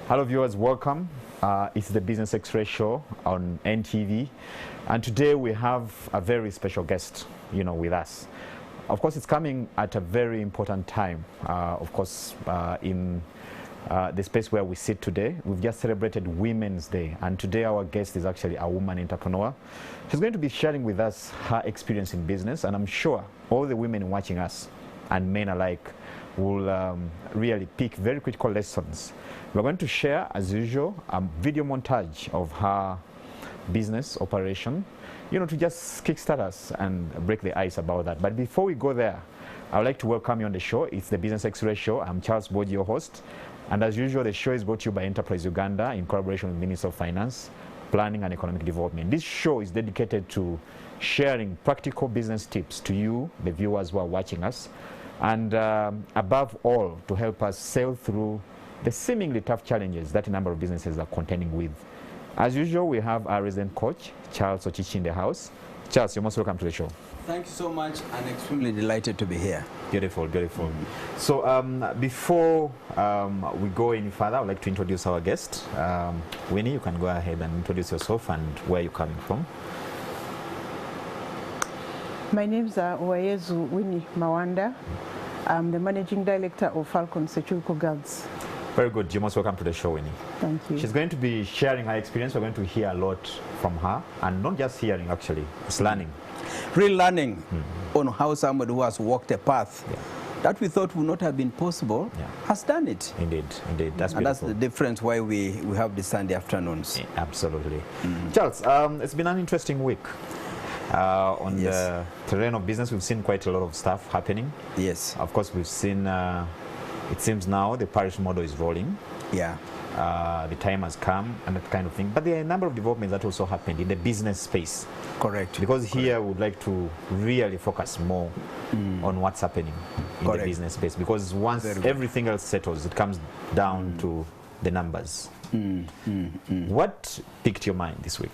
Hello viewers, welcome. It's the Business X-Ray Show on NTV, and today we have a very special guest, with us. Of course, it's coming at a very important time. In the space where we sit today, we've just celebrated Women's Day, and today our guest is actually a woman entrepreneur. She's going to be sharing with us her experience in business, and I'm sure all the women watching us, and men alike, will really pick very critical lessons. We're going to share, as usual, a video montage of her business operation, to just kickstart us and break the ice about that. But before we go there, I would like to welcome you on the show. It's the Business X-Ray Show. I'm Charles Boji, your host. And as usual, the show is brought to you by Enterprise Uganda in collaboration with Ministry of Finance, Planning and Economic Development. This show is dedicated to sharing practical business tips to you, the viewers who are watching us, and above all, to help us sail through the seemingly tough challenges that a number of businesses are contending with. As usual, we have our resident coach, Charles Ochichi, in the house. Charles, you're most welcome to the show. Thank you so much. I'm extremely delighted to be here. Beautiful, beautiful. So before we go any further, I would like to introduce our guest. Winnie, you can go ahead and introduce yourself and where you're coming from. My name is Winnie Mawanda. I'm the Managing Director of Falcon Security Guards. Very good. You're most welcome to the show, Winnie. Thank you. She's going to be sharing her experience. We're going to hear a lot from her, and not just hearing, actually, it's learning. Real learning on how somebody who has walked a path that we thought would not have been possible has done it. Indeed, indeed. That's beautiful. And that's the difference why we have the Sunday afternoons. Absolutely. Charles, it's been an interesting week. On the terrain of business, we've seen quite a lot of stuff happening. Yes. Of course, we've seen, it seems now the parish model is rolling. Yeah. The time has come and that kind of thing. But there are a number of developments that also happened in the business space. Correct. Because here we would like to really focus more on what's happening in the business space. Because once everything else settles, it comes down to the numbers. What piqued your mind this week?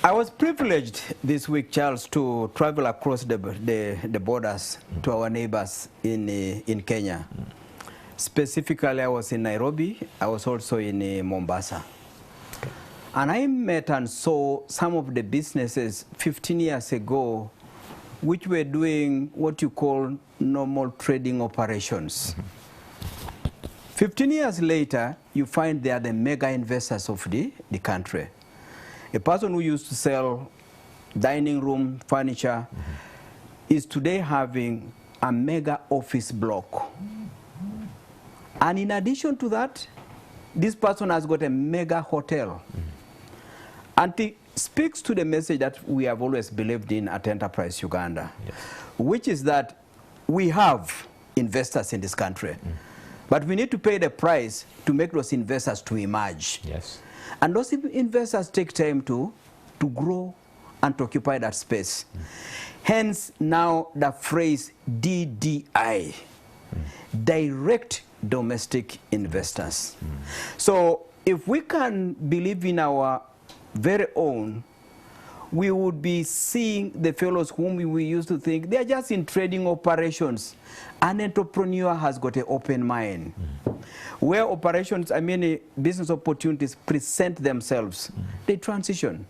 I was privileged this week, Charles, to travel across the borders to our neighbors in Kenya. Specifically, I was in Nairobi. I was also in Mombasa. Okay. And I met and saw some of the businesses 15 years ago which were doing what you call normal trading operations. 15 years later, you find they are the mega investors of the country. A person who used to sell dining room furniture is today having a mega office block. And in addition to that, this person has got a mega hotel. And it speaks to the message that we have always believed in at Enterprise Uganda, which is that we have investors in this country. But we need to pay the price to make those investors to emerge. Yes. And those investors take time to grow and to occupy that space. Hence now the phrase DDI, direct domestic investors. So if we can believe in our very own, we would be seeing the fellows whom we used to think they are just in trading operations. An entrepreneur has got an open mind. Where operations, business opportunities present themselves, they transition.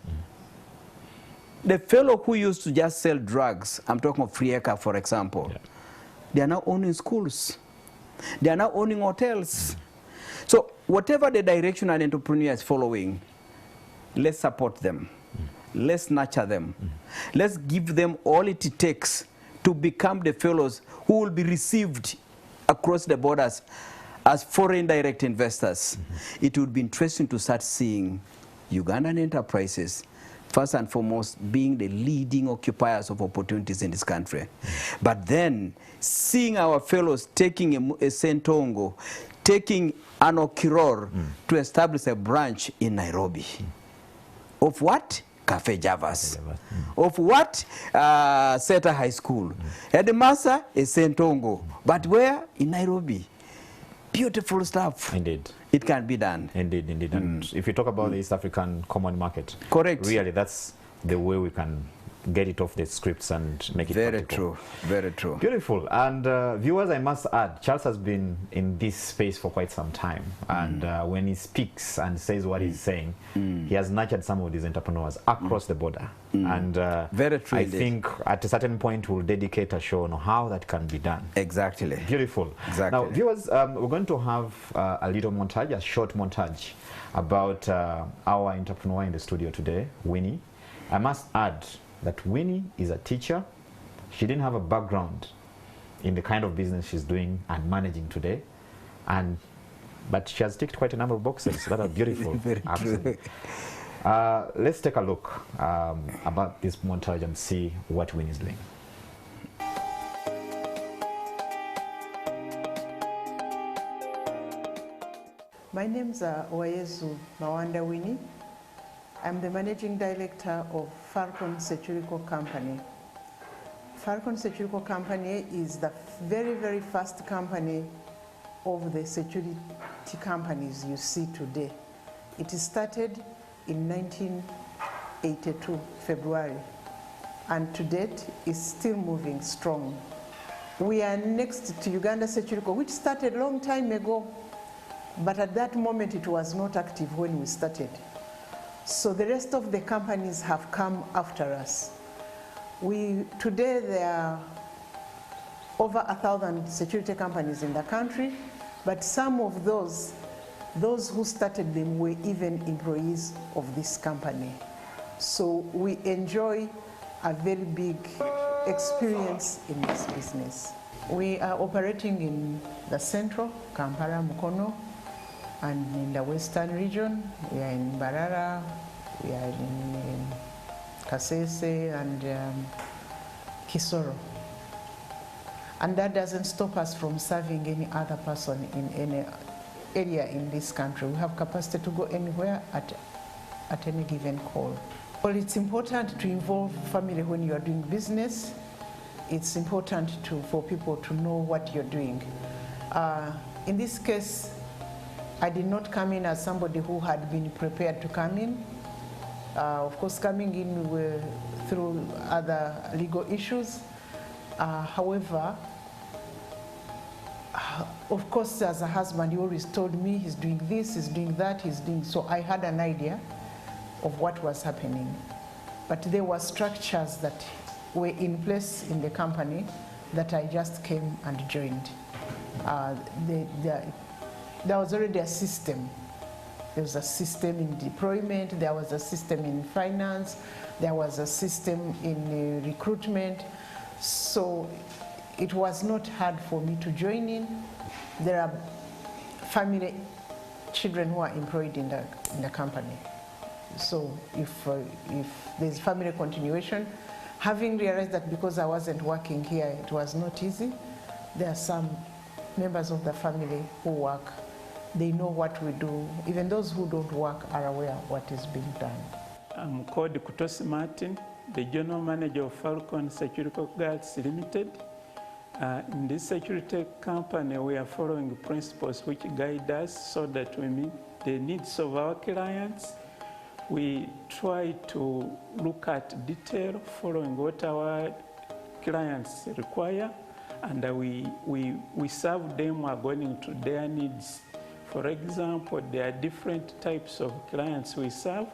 The fellow who used to just sell drugs, I'm talking of Frieka, for example, they are now owning schools. They are now owning hotels. So whatever the direction an entrepreneur is following, let's support them. Let's nurture them. Let's give them all it takes to become the fellows who will be received across the borders as foreign direct investors. It would be interesting to start seeing Ugandan enterprises, first and foremost, being the leading occupiers of opportunities in this country. But then, seeing our fellows taking a Sentongo, taking an Okiror to establish a branch in Nairobi. Of what? Cafe Javas. Of what? Seta High School. Headmaster is Sentongo. But where? In Nairobi. Beautiful stuff. Indeed. It can be done. Indeed, indeed. And if you talk about the East African common market, correct, really that's the way we can get it off the scripts and make it Very practical. true, very true. Beautiful. And viewers, I must add, Charles has been in this space for quite some time. And when he speaks and says what he's saying, he has nurtured some of these entrepreneurs across the border. And very true I indeed. think at a certain point we'll dedicate a show on how that can be done. Exactly. Beautiful. Exactly. Now, viewers, we're going to have a little montage, a short montage about our entrepreneur in the studio today, Winnie. I must add that Winnie is a teacher. She didn't have a background in the kind of business she's doing and managing today, but she has ticked quite a number of boxes that are beautiful. Very true. Let's take a look about this montage and see what Winnie is doing. My name is Winnie Mawanda Winnie. I'm the managing director of Falcon Securico Company. Falcon Securico Company is the very, very first company of the security companies you see today. It started in 1982, February, and to date is still moving strong. We are next to Uganda Securico, which started a long time ago, but at that moment it was not active when we started. So the rest of the companies have come after us. Today there are over 1,000 security companies in the country, but some of those who started them were even employees of this company. So we enjoy a very big experience in this business. We are operating in the central, Kampala, Mukono, and in the western region. We are in Barara, we are in Kasese and Kisoro. And that doesn't stop us from serving any other person in any area in this country. We have capacity to go anywhere at any given call. Well, it's important to involve family when you are doing business. It's important for people to know what you're doing. In this case, I did not come in as somebody who had been prepared to come in. Of course, coming in through other legal issues. However, of course, as a husband, he always told me he's doing this, he's doing that, he's doing so. I had an idea of what was happening. But there were structures that were in place in the company that I just came and joined. There was already a system. There was a system in deployment, there was a system in finance, there was a system in recruitment. So it was not hard for me to join in. There are family children who are employed in the company. So if there's family continuation, having realized that because I wasn't working here, it was not easy, there are some members of the family who work. They know what we do. Even those who don't work are aware of what is being done. I'm called Kutosi Martin, the General Manager of Falcon Security Guards Limited. In this security company, we are following principles which guide us so that we meet the needs of our clients. We try to look at detail following what our clients require, and we serve them according to their needs. For example, there are different types of clients we serve,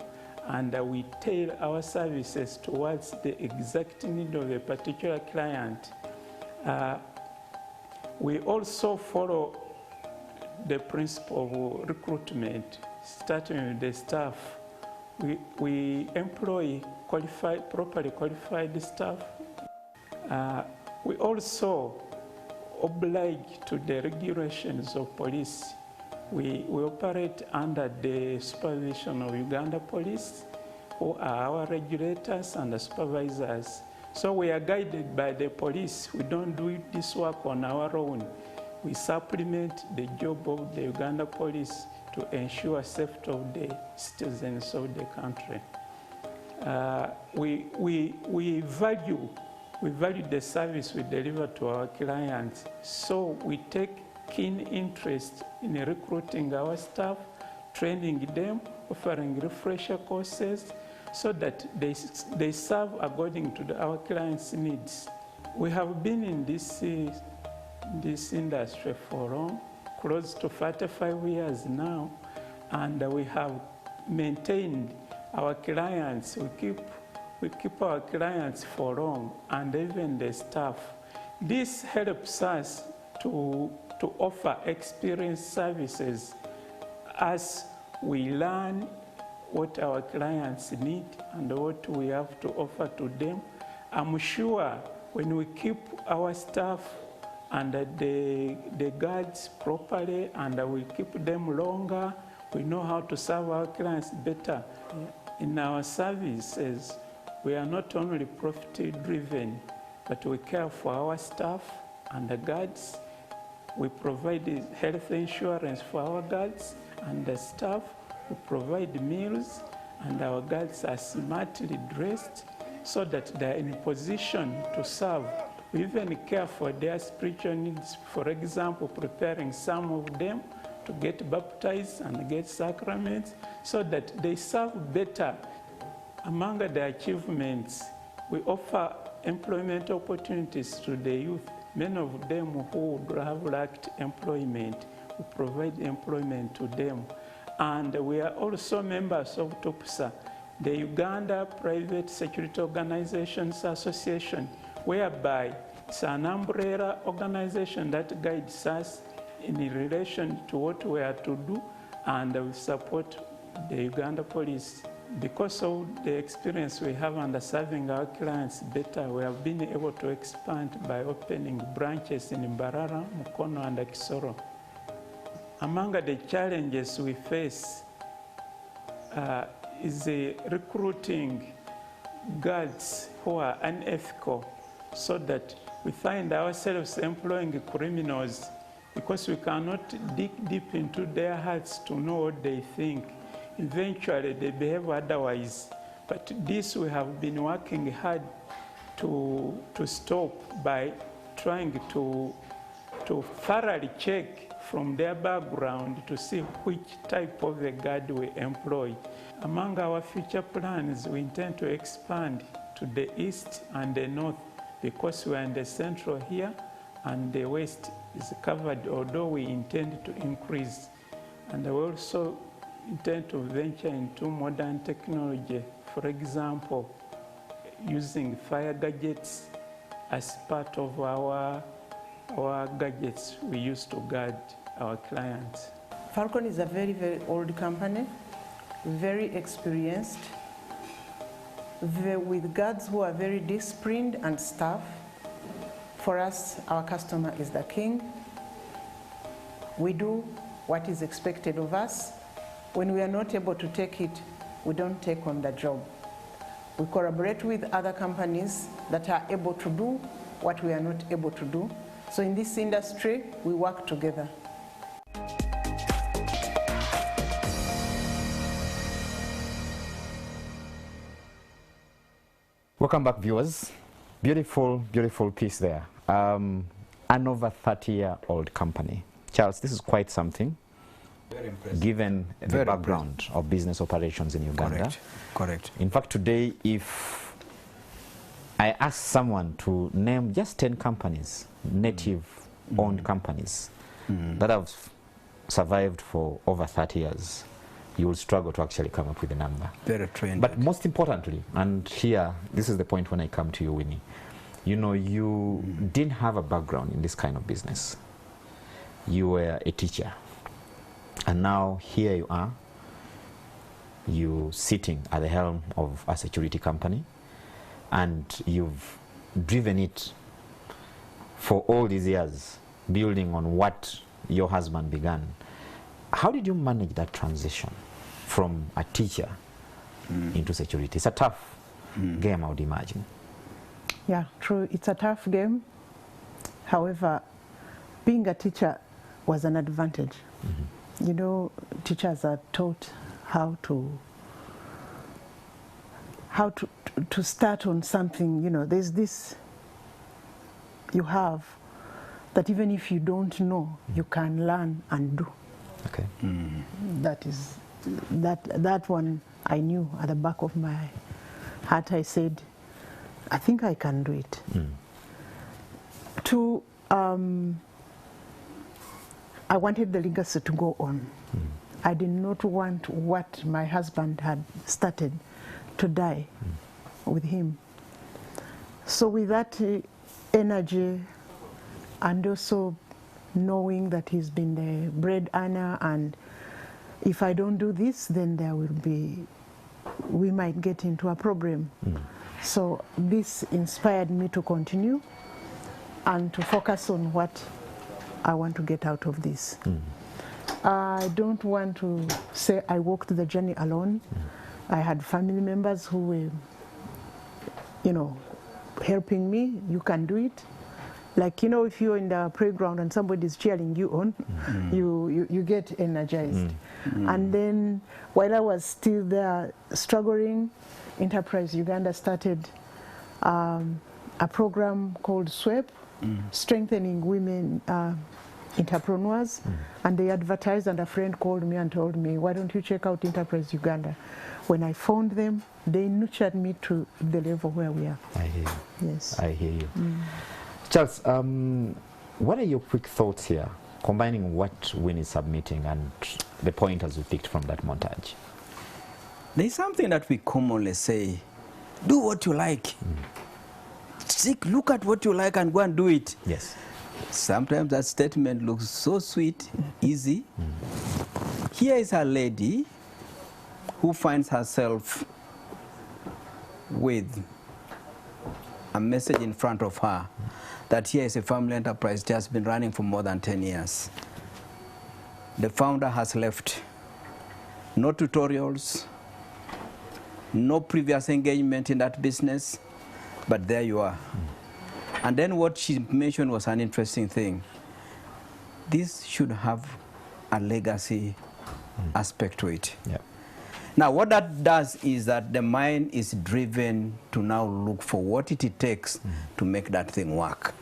and we tailor our services towards the exact need of a particular client. We also follow the principle of recruitment, starting with the staff. We employ properly qualified staff. We also oblige to the regulations of police. We operate under the supervision of Uganda Police, who are our regulators and the supervisors. So we are guided by the police. We don't do this work on our own. We supplement the job of the Uganda Police to ensure safety of the citizens of the country. We value the service we deliver to our clients, so we take keen interest in recruiting our staff, training them, offering refresher courses, so that they serve according to our clients' needs. We have been in this industry for long, close to 45 years now, and we have maintained our clients. We keep our clients for long, and even the staff. This helps us to offer experienced services as we learn what our clients need and what we have to offer to them. I'm sure when we keep our staff and the guards properly and we keep them longer, we know how to serve our clients better. In our services, we are not only profit-driven, but we care for our staff and the guards. We provide health insurance for our guards and the staff. We provide meals, and our guards are smartly dressed so that they are in a position to serve. We even care for their spiritual needs. For example, preparing some of them to get baptized and get sacraments so that they serve better. Among the achievements, we offer employment opportunities to the youth. Many of them who would have lacked employment, we provide employment to them. And we are also members of TUPSA, the Uganda Private Security Organizations Association, whereby it's an umbrella organization that guides us in relation to what we are to do, and we support the Uganda police. Because of the experience we have under serving our clients better, we have been able to expand by opening branches in Mbarara, Mukono, and Kisoro. Among the challenges we face is recruiting guards who are unethical, so that we find ourselves employing criminals because we cannot dig deep into their hearts to know what they think. Eventually, they behave otherwise. But this we have been working hard to stop by trying to thoroughly check from their background to see which type of a guard we employ. Among our future plans, we intend to expand to the east and the north because we are in the central here and the west is covered, although we intend to increase. And we also intend to venture into modern technology, for example, using fire gadgets as part of our gadgets we use to guard our clients. Falcon is a very, very old company, very experienced, with guards who are very disciplined and staff. For us, our customer is the king. We do what is expected of us. When we are not able to take it, we don't take on the job. We collaborate with other companies that are able to do what we are not able to do. So in this industry, we work together. Welcome back, viewers. Beautiful, beautiful piece there. An over 30-year-old company. Charles, this is quite something. Very impressive. Given the background of business operations in Uganda. Correct. Correct. In fact, today, if I ask someone to name just 10 companies, native-owned companies, that have survived for over 30 years, you will struggle to actually come up with a number. Very trained. But most importantly, and here, this is the point when I come to you, Winnie, you know, you didn't have a background in this kind of business. You were a teacher. And now here you are, you sitting at the helm of a security company, and you've driven it for all these years, building on what your husband began. How did you manage that transition from a teacher into security? It's a tough game, I would imagine. Yeah, true. It's a tough game. However, being a teacher was an advantage. You know, teachers are taught how to start on something. You know, there's this you have that even if you don't know, you can learn and do. Okay. That one I knew at the back of my heart, I said, I think I can do it. Two, I wanted the legacy to go on. I did not want what my husband had started to die with him. So with that energy, and also knowing that he's been the bread earner, and if I don't do this, then there will be, we might get into a problem. So this inspired me to continue and to focus on what I want to get out of this. I don't want to say I walked the journey alone. I had family members who were, you know, helping me. You can do it. Like, you know, if you're in the playground and somebody's cheering you on, you get energized. And then while I was still there struggling, Enterprise Uganda started a program called SWEP, Strengthening Women Entrepreneurs, and they advertised, and a friend called me and told me, why don't you check out Enterprise Uganda? When I found them, they nurtured me to the level where we are. I hear you. Yes. I hear you. Charles, what are your quick thoughts here, combining what Winnie is submitting and the pointers we picked from that montage? There's something that we commonly say, do what you like. Look at what you like and go and do it. Yes. Sometimes that statement looks so sweet, easy. Here is a lady who finds herself with a message in front of her that here is a family enterprise just been running for more than 10 years. The founder has left. No tutorials, no previous engagement in that business, but there you are. And then what she mentioned was an interesting thing. This should have a legacy aspect to it. Yeah. Now, what that does is that the mind is driven to now look for what it takes to make that thing work.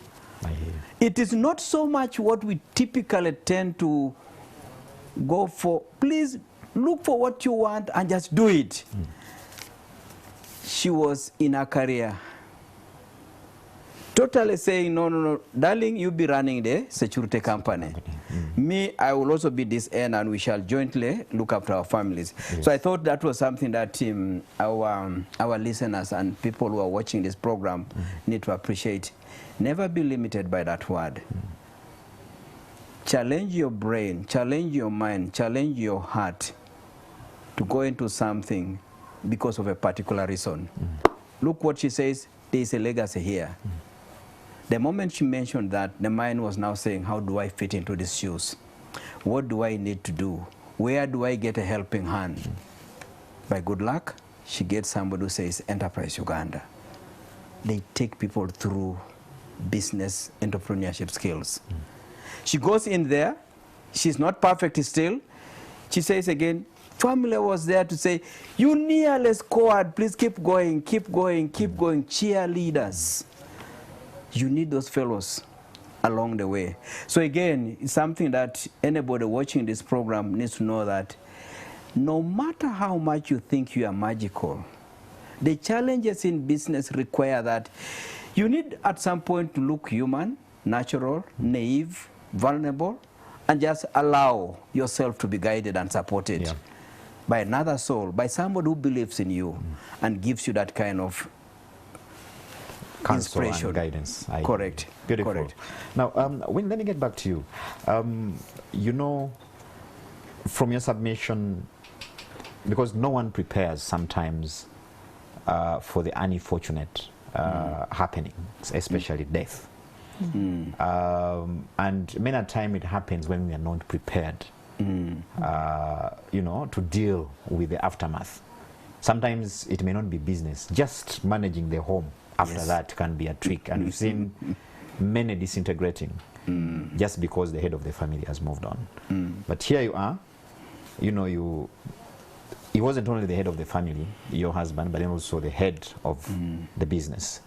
I hear you. It is not so much what we typically tend to go for. Please look for what you want and just do it. She was in her career totally saying, no, no, no, darling, you be running the security company. Me, I will also be this end, and we shall jointly look after our families. Yes. So I thought that was something that our listeners and people who are watching this program need to appreciate. Never be limited by that word. Challenge your brain, challenge your mind, challenge your heart to go into something because of a particular reason. Look what she says, there is a legacy here. The moment she mentioned that, the mind was now saying, how do I fit into these shoes? What do I need to do? Where do I get a helping hand? By good luck, she gets somebody who says Enterprise Uganda. They take people through business entrepreneurship skills. She goes in there, she's not perfect still. She says again, family was there to say, you nearly scored, please keep going, keep going, keep going, cheerleaders. You need those fellows along the way. So again, it's something that anybody watching this program needs to know, that no matter how much you think you are magical, the challenges in business require that you need at some point to look human, natural, naive, vulnerable, and just allow yourself to be guided and supported by another soul, by somebody who believes in you and gives you that kind of inspiration and guidance. Correct. Beautiful. Correct. Now, Win, let me get back to you. You know, from your submission, because no one prepares sometimes for the unfortunate happenings, especially death. And many a time it happens when we are not prepared, you know, to deal with the aftermath. Sometimes it may not be business, just managing the home after that can be a trick. And we've seen many disintegrating just because the head of the family has moved on. But here you are, you know, he wasn't only the head of the family, your husband, but then also the head of the business.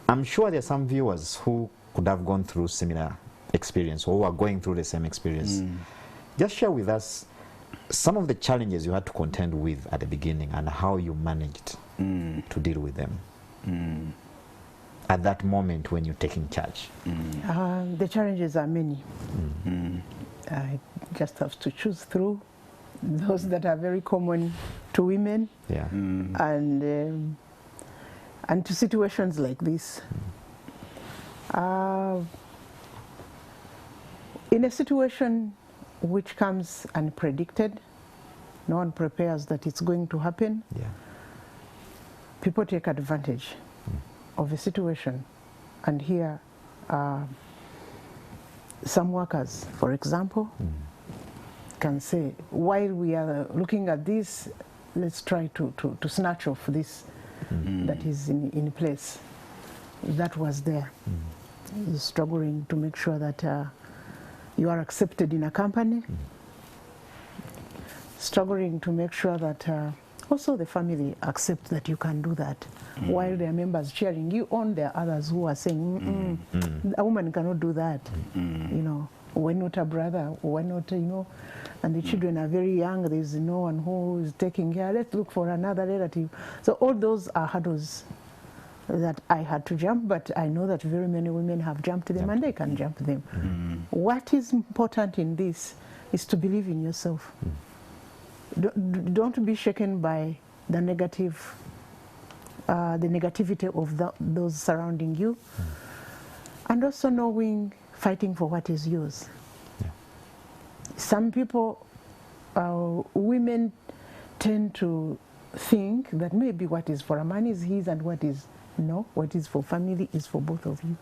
I'm sure there are some viewers who could have gone through similar experience or who are going through the same experience. Just share with us some of the challenges you had to contend with at the beginning and how you managed to deal with them at that moment when you're taking charge? The challenges are many. I just have to choose through those that are very common to women, Yeah. and to situations like this. In a situation which comes unpredicted, no one prepares that it's going to happen, Yeah. people take advantage of a situation. And here, some workers, for example, can say, while we are looking at this, let's try to snatch off this that is in place. That was there. Struggling to make sure that you are accepted in a company, struggling to make sure that also the family accept that you can do that. While there are members cheering you on, there are others who are saying, a woman cannot do that. You know, why not a brother? Why not, you know? And the children are very young. There's no one who is taking care. Let's look for another relative. So all those are hurdles that I had to jump, but I know that very many women have jumped them and they can jump them. What is important in this is to believe in yourself. Don't be shaken by the negative, the negativity of those surrounding you, and also knowing, fighting for what is yours. Some people, women tend to think that maybe what is for a man is his and what is what is for family is for both of you.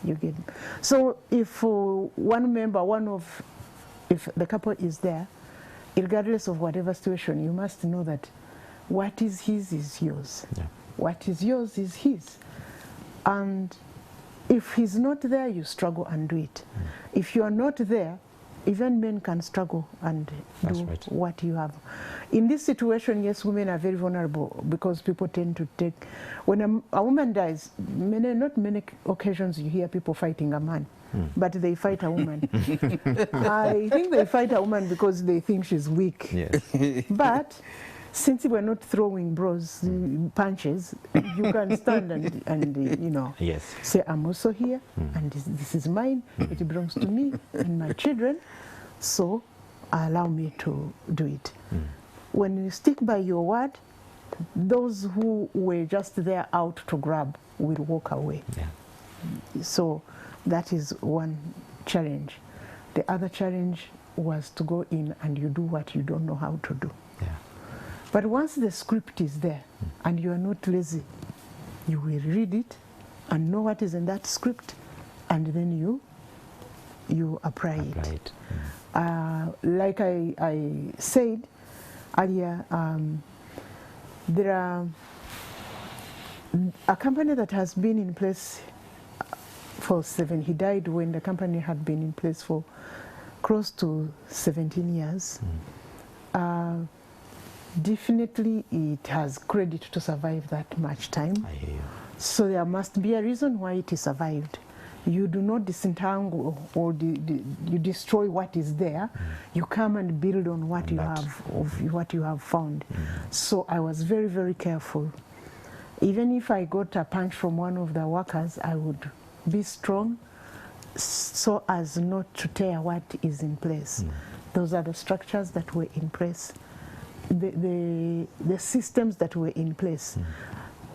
You get it? So if one member, if the couple is there, regardless of whatever situation, you must know that what is his is yours. What is yours is his. And if he's not there, you struggle and do it. If you are not there, even men can struggle and do what you have. In this situation, yes, women are very vulnerable because people tend to take, when a woman dies, not many occasions you hear people fighting a man, but they fight a woman. I think they fight a woman because they think she's weak. Yes. But since we're not throwing punches, you can stand and you know, say, I'm also here, and this is mine, it belongs to me and my children, so allow me to do it. When you stick by your word, those who were just there out to grab will walk away. So that is one challenge. The other challenge was to go in and you do what you don't know how to do. But once the script is there and you are not lazy, you will read it and know what is in that script, and then you apply it. Like I said earlier, there are a company that has been in place for he died when the company had been in place for close to 17 years. Definitely it has credit to survive that much time. I hear you. So there must be a reason why it is survived. You do not disentangle or you destroy what is there. You come and build on what what you have found. So I was very, very careful. Even if I got a punch from one of the workers, I would be strong so as not to tear what is in place. Those are the structures that were in place. The systems that were in place.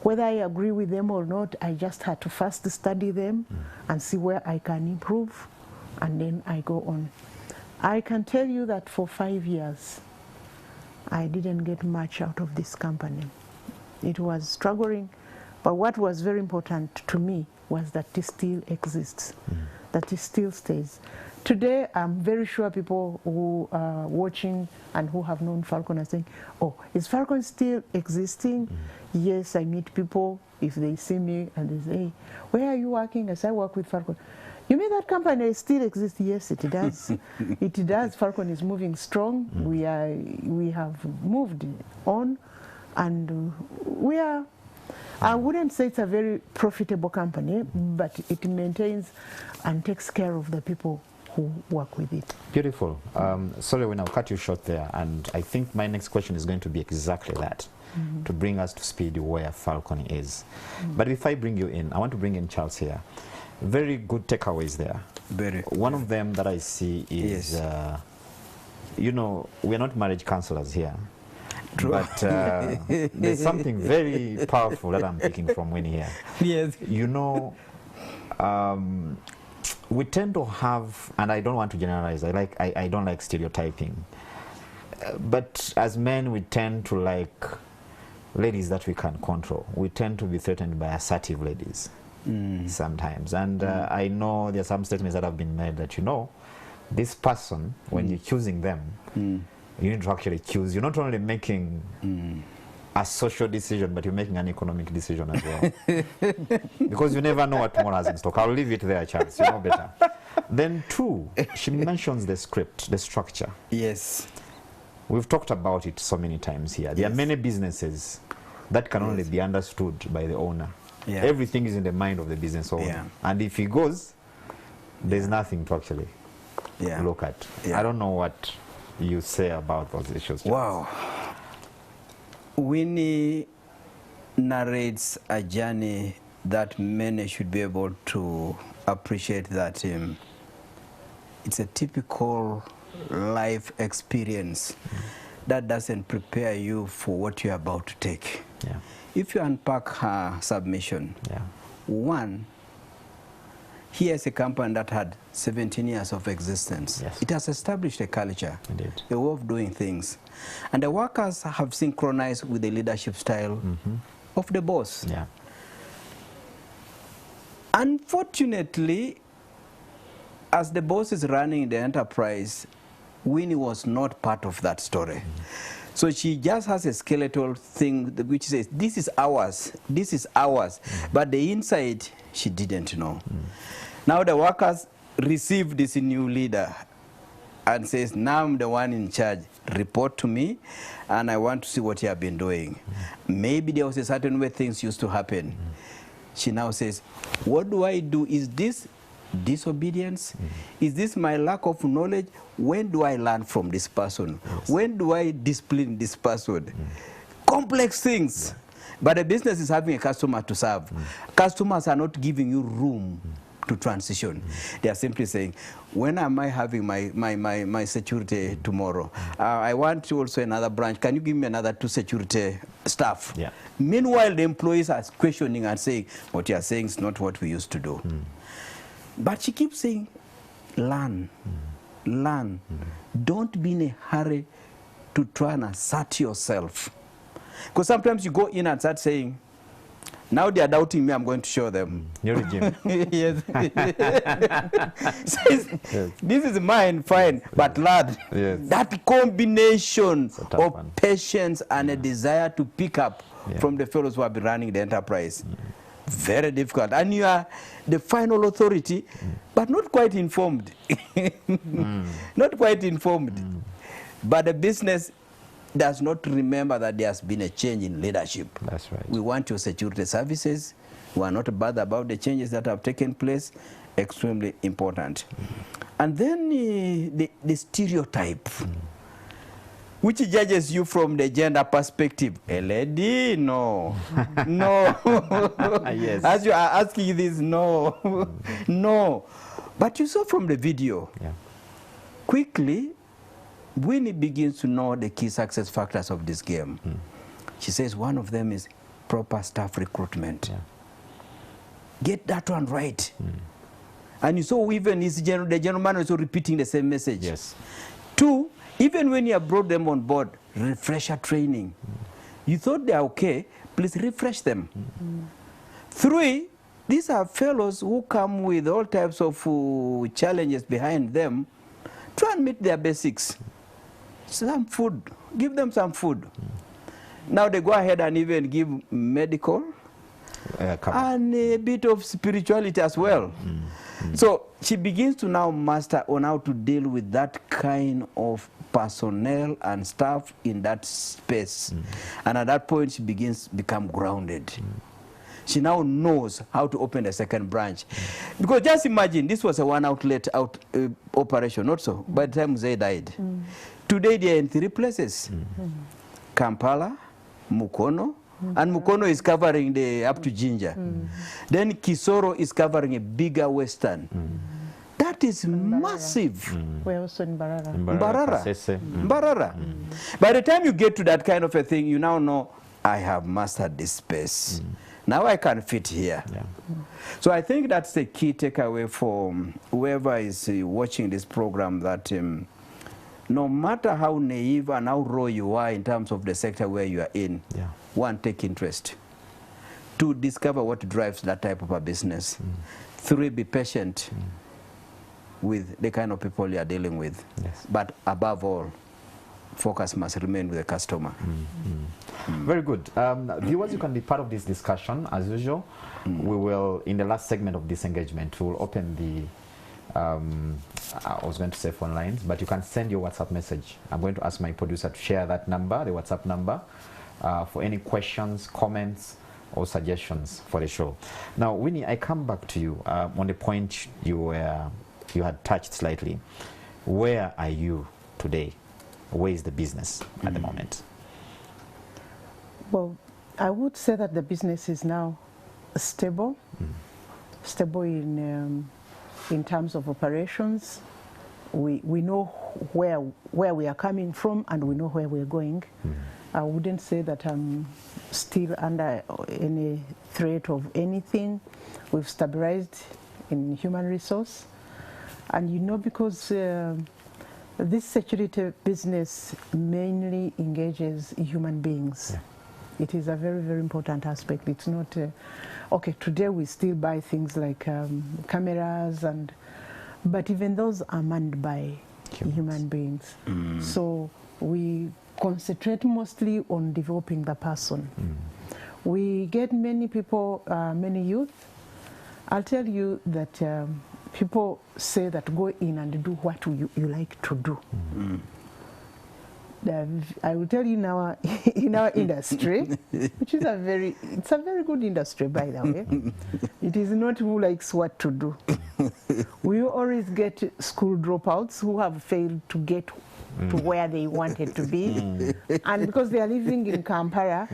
Whether I agree with them or not, I just had to first study them and see where I can improve, and then I go on. I can tell you that for 5 years, I didn't get much out of this company. It was struggling, but what was very important to me was that it still exists, that it still stays. Today, I'm very sure people who are watching and who have known Falcon are saying, oh, is Falcon still existing? Yes, I meet people, if they see me and they say, hey, where are you working? I say, I work with Falcon. You mean that company still exists? Yes, it does. It does. Falcon is moving strong. We have moved on, and we are, I wouldn't say it's a very profitable company, but it maintains and takes care of the people who work with it. Beautiful. Sorry, when I'll cut you short there, and I think my next question is going to be exactly that, to bring us to speed where Falcon is. But if I bring you in, I want to bring in Charles here. Very good takeaways there. One of them that I see is, you know, we're not marriage counselors here. True. But there's something very powerful that I'm taking from Winnie here. Yes. You know, we tend to have, and I don't want to generalize, I don't like stereotyping, but as men we tend to like ladies that we can control. We tend to be threatened by assertive ladies sometimes, and I know there are some statements that have been made that, you know, this person, when you're choosing them, you need to actually choose. You're not only making a social decision, but you're making an economic decision as well. Because you never know what tomorrow has in stock. I'll leave it there, Charles. You know better. Then two, she mentions the script, the structure. Yes. We've talked about it so many times here. There are many businesses that can only be understood by the owner. Yeah. Everything is in the mind of the business owner. Yeah. And if he goes, there's nothing to actually look at. Yeah. I don't know what you say about those issues, Charles. Wow. Winnie narrates a journey that many should be able to appreciate, that it's a typical life experience that doesn't prepare you for what you're about to take. Yeah. If you unpack her submission, one, here's a company that had 17 years of existence. Yes. It has established a culture, Indeed. a way of doing things. And the workers have synchronized with the leadership style of the boss. Yeah. Unfortunately, as the boss is running the enterprise, Winnie was not part of that story. So she just has a skeletal thing which says, this is ours, this is ours. But the inside, she didn't know. Now the workers receive this new leader and says, now I'm the one in charge. Report to me, and I want to see what you have been doing. Maybe there was a certain way things used to happen. She now says, what do I do? Is this disobedience? Is this my lack of knowledge? When do I learn from this person? When do I discipline this person? Complex things. But the business is having a customer to serve. Customers are not giving you room to transition. They are simply saying, when am I having my security tomorrow? I want also another branch. Can you give me another 2 security staff? Yeah. Meanwhile, the employees are questioning and saying, what you are saying is not what we used to do. But she keeps saying, learn, learn. Don't be in a hurry to try and assert yourself. Because sometimes you go in and start saying, now they are doubting me, I'm going to show them. Your regime. Yes. Says, this is mine, fine, but lad, that combination of patience and a desire to pick up from the fellows who have been running the enterprise, very difficult. And you are the final authority, but not quite informed. Not quite informed. But the business does not remember that there has been a change in leadership. That's right. We want your security services. We are not bothered about the changes that have taken place. Extremely important. And then the stereotype, which judges you from the gender perspective. A lady? No. No. Yes. As you are asking this, no. No. But you saw from the video, quickly, Winnie begins to know the key success factors of this game. She says one of them is proper staff recruitment. Get that one right. And you saw even the general manager also repeating the same message. Yes. 2, even when you have brought them on board, refresher training. You thought they are okay, please refresh them. 3, these are fellows who come with all types of challenges behind them. Try and meet their basics. Some food, give them some food. Now they go ahead and even give medical and a bit of spirituality as well. So she begins to now master on how to deal with that kind of personnel and staff in that space. And at that point she begins to become grounded. she now knows how to open a second branch. Because just imagine, this was a one outlet operation also, by the time they died. Today they are in 3 places. Kampala, Mukono, and Mukono is covering the up to Jinja. Then Kisoro is covering a bigger western. That is massive. We're also in Barara. Barara. By the time you get to that kind of a thing, you now know, I have mastered this space. Now I can fit here. So I think that's the key takeaway for whoever is watching this program, that no matter how naive and how raw you are in terms of the sector where you are in, one, take interest. 2, discover what drives that type of a business. 3, be patient with the kind of people you are dealing with. But above all, focus must remain with the customer. Very good. Viewers, you can be part of this discussion as usual. We will, in the last segment of this engagement, we will open the, I was going to say phone lines, but you can send your WhatsApp message. I'm going to ask my producer to share that number, the WhatsApp number, for any questions, comments, or suggestions for the show. Now, Winnie, I come back to you on the point you had touched slightly. Where are you today? Where is the business at the moment? Well, I would say that the business is now stable, stable in terms of operations. We know where we are coming from, and we know where we're going. I wouldn't say that I'm still under any threat of anything. We've stabilized in human resource. And you know, because this security business mainly engages human beings. It is a very, very important aspect. It's not, okay, today we still buy things like cameras, but even those are manned by human beings. So we concentrate mostly on developing the person. We get many people, many youth. I'll tell you that people say that go in and do what you like to do. I will tell you now, in our industry, which is it's a very good industry, by the way. It is not who likes what to do. We always get school dropouts who have failed to get to where they wanted to be. And because they are living in Kampala,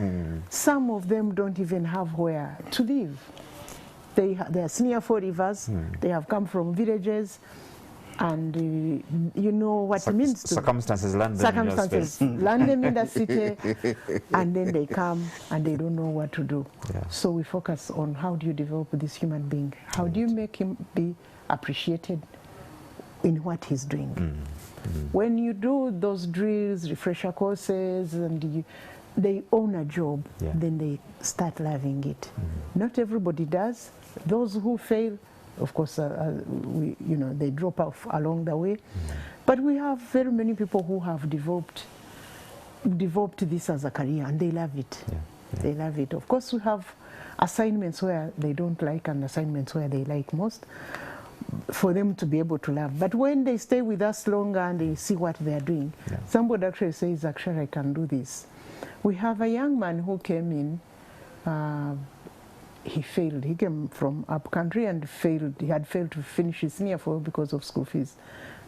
some of them don't even have where to live. They are senior 4 rivers, they have come from villages, and you know what it means to circumstances land them in the city, and then they come and they don't know what to do. So we focus on how do you develop this human being? How do you make him be appreciated in what he's doing? When you do those drills, refresher courses, and they own a job, then they start loving it. Not everybody does. Those who fail, of course, they drop off along the way. But we have very many people who have developed this as a career, and they love it. They love it. Of course, we have assignments where they don't like and assignments where they like most, for them to be able to love. But when they stay with us longer and they see what they are doing, somebody actually says, actually, I can do this. We have a young man who came in, he failed. He came from up country and failed. He had failed to finish his senior 4 because of school fees.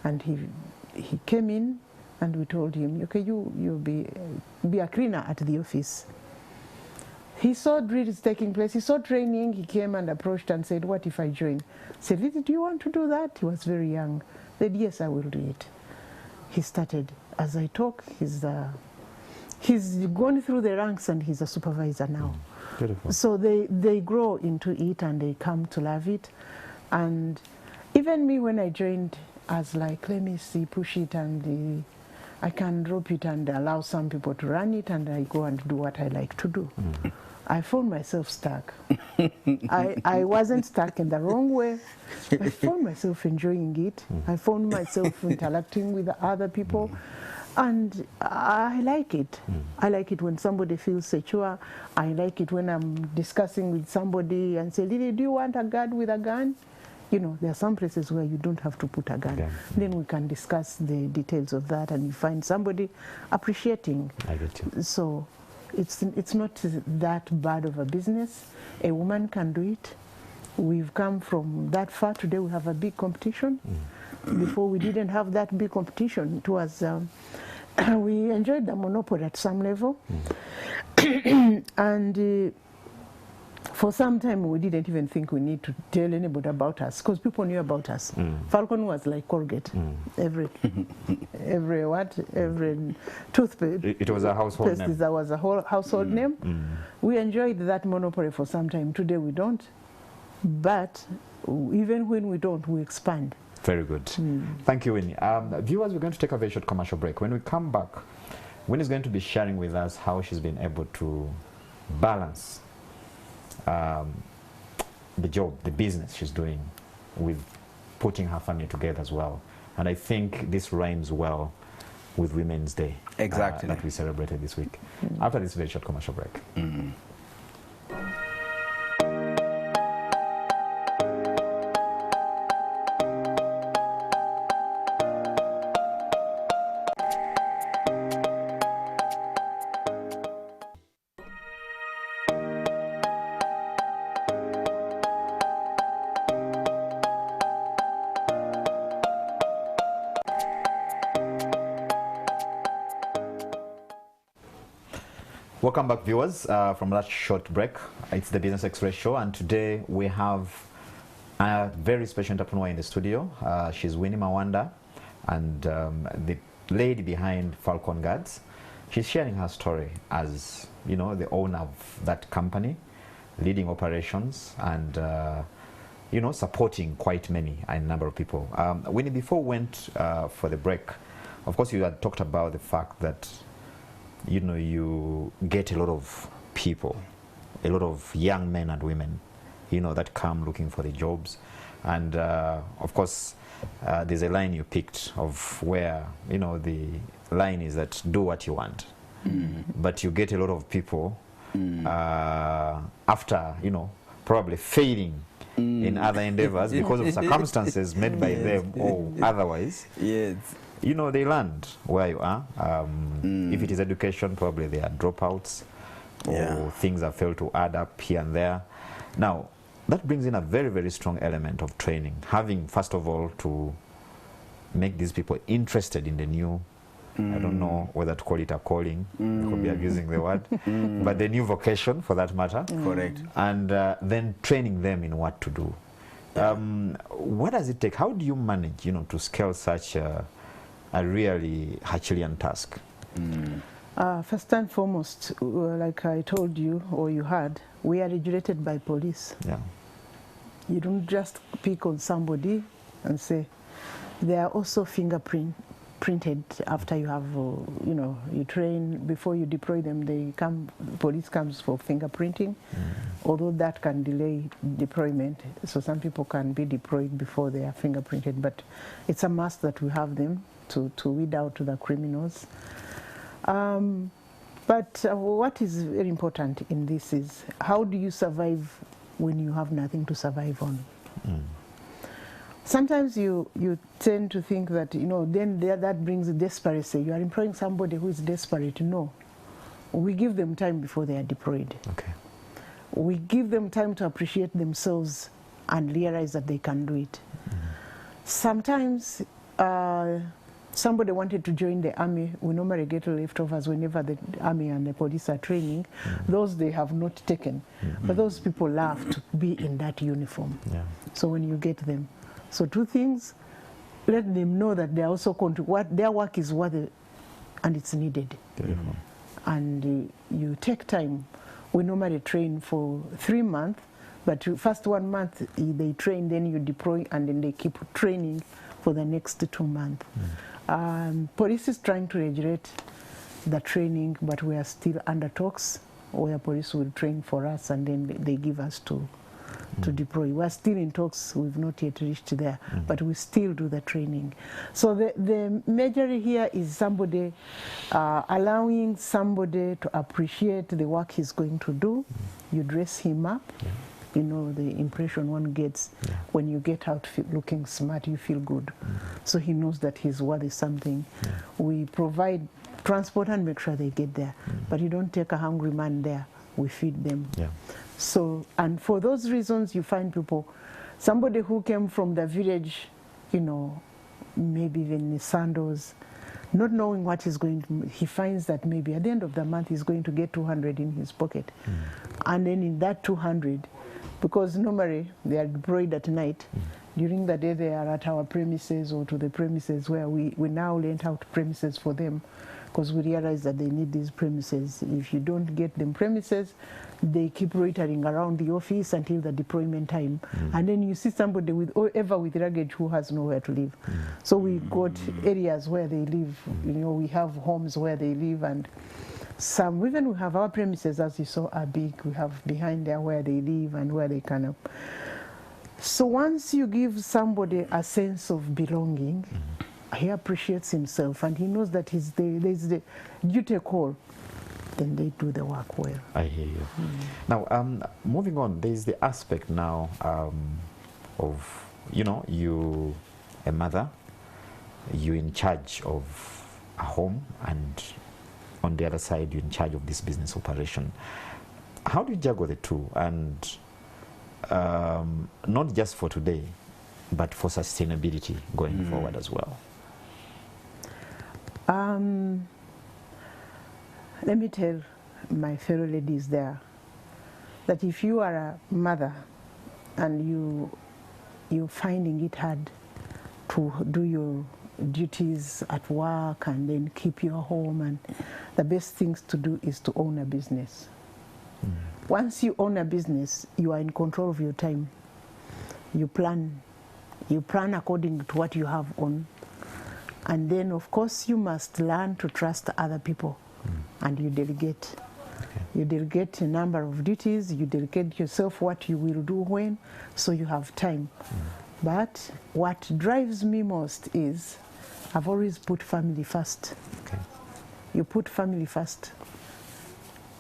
And he came in, and we told him, okay, you'll be a cleaner at the office. He saw drills taking place. He saw training. He came and approached and said, what if I join? I said, do you want to do that? He was very young. He said, yes, I will do it. He started. As I talk, he's gone through the ranks, and he's a supervisor now. Beautiful. So they grow into it, and they come to love it. And even me, when I joined, I was like, let me see, push it, and I can drop it and allow some people to run it, and I go and do what I like to do. I found myself stuck. I wasn't stuck in the wrong way. I found myself enjoying it. I found myself interacting with other people. And I like it. I like it when somebody feels secure. I like it when I'm discussing with somebody and say, Lily, do you want a guard with a gun? You know, there are some places where you don't have to put a gun. Then we can discuss the details of that, and you find somebody appreciating. I get you. So It's not that bad of a business. A woman can do it. We've come from that far. Today we have a big competition. Before we didn't have that big competition. It was, we enjoyed the monopoly at some level. And for some time we didn't even think we need to tell anybody about us, because people knew about us. Falcon was like Colgate. Every toothpaste. It was a household name. There was a whole household name. We enjoyed that monopoly for some time. Today we don't. But even when we don't, we expand. Very good. Thank you, Winnie. Viewers, we're going to take a very short commercial break. When we come back, Winnie is going to be sharing with us how she's been able to balance the job, the business she's doing, with putting her family together as well. And I think this rhymes well with Women's Day. Exactly. That we celebrated this week. After this very short commercial break. Welcome back, viewers, from that short break. It's the Business X-Ray Show, and today we have a very special entrepreneur in the studio. She's Winnie Mawanda, and the lady behind Falcon Guards. She's sharing her story as, you know, the owner of that company, leading operations, and you know, supporting quite a number of people. Winnie, before we went for the break, of course, you had talked about the fact that, you know, you get a lot of people, a lot of young men and women, you know, that come looking for the jobs. And of course, there's a line you picked of where, you know, the line is that do what you want. But you get a lot of people after, you know, probably failing in other endeavors because of circumstances made by them or otherwise. Yes. You know, they land where you are. If it is education, probably they are dropouts, or things have failed to add up here and there. Now, that brings in a very, very strong element of training. Having, first of all, to make these people interested in the new, I don't know whether to call it a calling, I could be abusing the word, but the new vocation, for that matter. Correct. And then training them in what to do. What does it take? How do you manage, you know, to scale such a really Herculean task? First and foremost, like I told you, or you heard, we are regulated by police. Yeah. You don't just pick on somebody and say, they are also printed after you have, you know, you train, before you deploy them, police comes for fingerprinting, although that can delay deployment. So some people can be deployed before they are fingerprinted, but it's a must that we have them to weed out the criminals. But what is very important in this is, how do you survive when you have nothing to survive on? Sometimes you tend to think that, you know, then that brings desperacy. You are employing somebody who is desperate. No. We give them time before they are deployed. Okay. We give them time to appreciate themselves and realize that they can do it. Sometimes somebody wanted to join the army. We normally get leftovers whenever the army and the police are training. Those they have not taken. But those people love to be in that uniform. So when you get them. So two things, let them know that they are also what their work is worth and it's needed. And you take time. We normally train for 3 months, but first 1 month they train, then you deploy, and then they keep training for the next 2 months. Police is trying to regulate the training, but we are still under talks where police will train for us and then they give us to deploy. We are still in talks, we've not yet reached there, but we still do the training. So the major here is somebody, allowing somebody to appreciate the work he's going to do. You dress him up. You know, the impression one gets when you get out looking smart, you feel good. So he knows that he's worth something. We provide transport and make sure they get there. But you don't take a hungry man there. We feed them. Yeah. So, and for those reasons, you find people, somebody who came from the village, you know, maybe even in sandals, not knowing what he's going to, he finds that maybe at the end of the month he's going to get 200 in his pocket. And then in that 200, because normally they are deployed at night, during the day they are at our premises or to the premises where we now rent out premises for them, because we realize that they need these premises. If you don't get them premises, they keep loitering around the office until the deployment time. And then you see somebody with luggage who has nowhere to live. So we got areas where they live. You know, we have homes where they live, and some, even we have our premises, as you saw, are big. We have behind there where they live and where they kind of. So once you give somebody a sense of belonging, he appreciates himself and he knows that there's the duty call, then they do the work well. I hear you. Now, moving on, there's the aspect now of, you know, you, a mother, you're in charge of a home, and on the other side, you're in charge of this business operation. How do you juggle the two? And not just for today, but for sustainability going forward as well? Let me tell my fellow ladies there that if you are a mother and you're finding it hard to do your duties at work and then keep your home, and the best things to do is to own a business. Once you own a business, you are in control of your time. You plan according to what you have on. And then, of course, you must learn to trust other people, and you delegate. You delegate a number of duties, you delegate yourself what you will do when, so you have time. But what drives me most is I've always put family first. You put family first.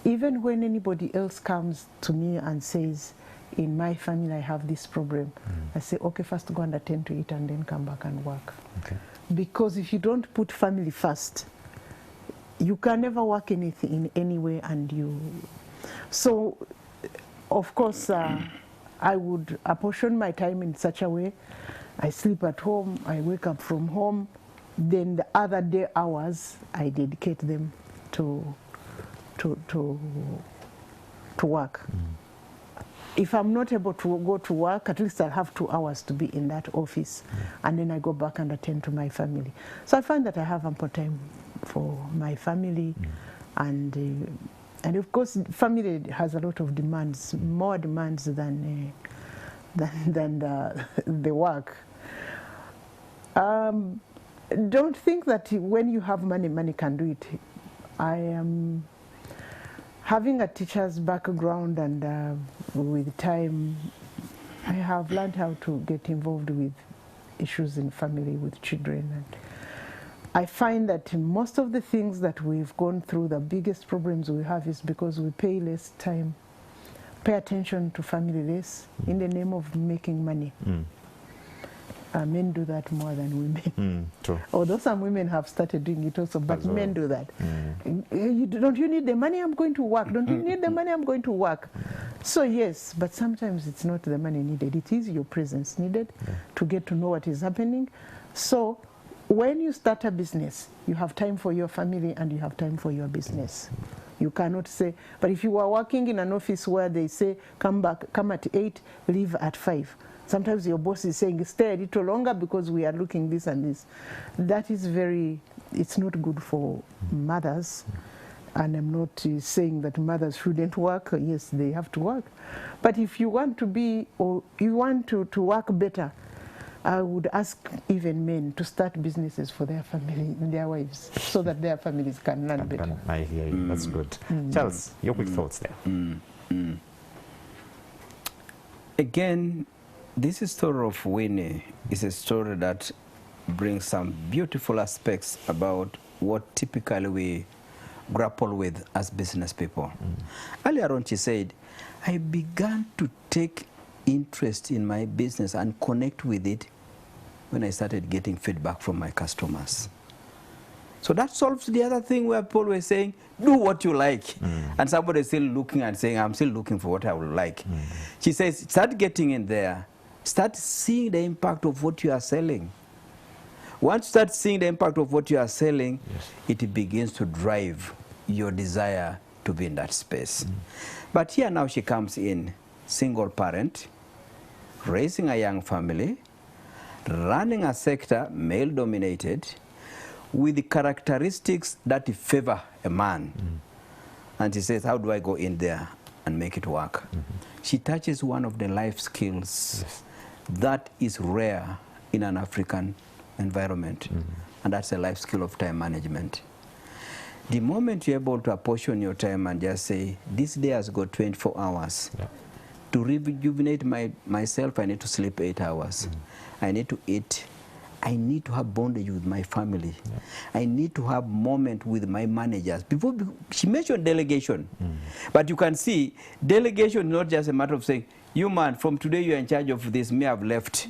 Even when anybody else comes to me and says, in my family I have this problem, I say, okay, first go and attend to it and then come back and work. Because if you don't put family first, you can never work anything in any way, and you. So, of course, I would apportion my time in such a way. I sleep at home, I wake up from home, then the other day hours I dedicate them to work. If I'm not able to go to work, at least I'll have 2 hours to be in that office, and then I go back and attend to my family. So I find that I have ample time for my family, and of course, family has a lot of demands, more demands than the work. Don't think that when you have money, money can do it. I am having a teacher's background, and with time, I have learned how to get involved with issues in family, with children. And I find that most of the things that we've gone through, the biggest problems we have is because we pay less time, pay attention to family less, in the name of making money. Men do that more than women. True. Although some women have started doing it also, but men do that. Don't you need the money? I'm going to work. Don't you need the money? I'm going to work. So yes, but sometimes it's not the money needed. It is your presence needed to get to know what is happening. So when you start a business, you have time for your family and you have time for your business. You cannot say, but if you are working in an office where they say, come at 8, leave at 5. Sometimes your boss is saying, stay a little longer because we are looking this and this. That is it's not good for mothers. And I'm not saying that mothers shouldn't work. Yes, they have to work. But if you want to be, or you want to work better, I would ask even men to start businesses for their family, their wives, so that their families can learn better. I hear you. That's good. Charles, your quick thoughts there. Again, this story of Winnie is a story that brings some beautiful aspects about what typically we grapple with as business people. Earlier on, she said, I began to take interest in my business and connect with it when I started getting feedback from my customers. So that solves the other thing where people were saying, do what you like. And somebody is still looking and saying, I'm still looking for what I would like. She says, start getting in there. Start seeing the impact of what you are selling. Once you start seeing the impact of what you are selling, it begins to drive your desire to be in that space. But here now she comes in, single parent, raising a young family, running a sector, male-dominated, with the characteristics that favor a man. And she says, how do I go in there and make it work? She touches one of the life skills that is rare in an African environment, and that's a life skill of time management. The moment you're able to apportion your time and just say, this day has got 24 hours. To rejuvenate myself, I need to sleep 8 hours. I need to eat. I need to have bondage with my family. I need to have moment with my managers. Before she mentioned delegation, but you can see delegation is not just a matter of saying, you man, from today you're in charge of this, me I've left.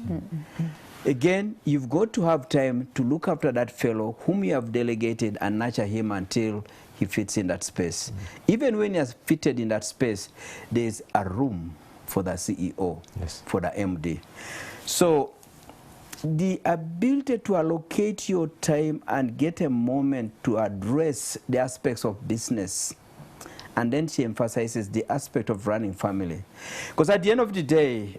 Again, you've got to have time to look after that fellow whom you have delegated and nurture him until he fits in that space. Even when he has fitted in that space, there's a room for the CEO, for the MD. So the ability to allocate your time and get a moment to address the aspects of business, and then she emphasizes the aspect of running family. Because at the end of the day,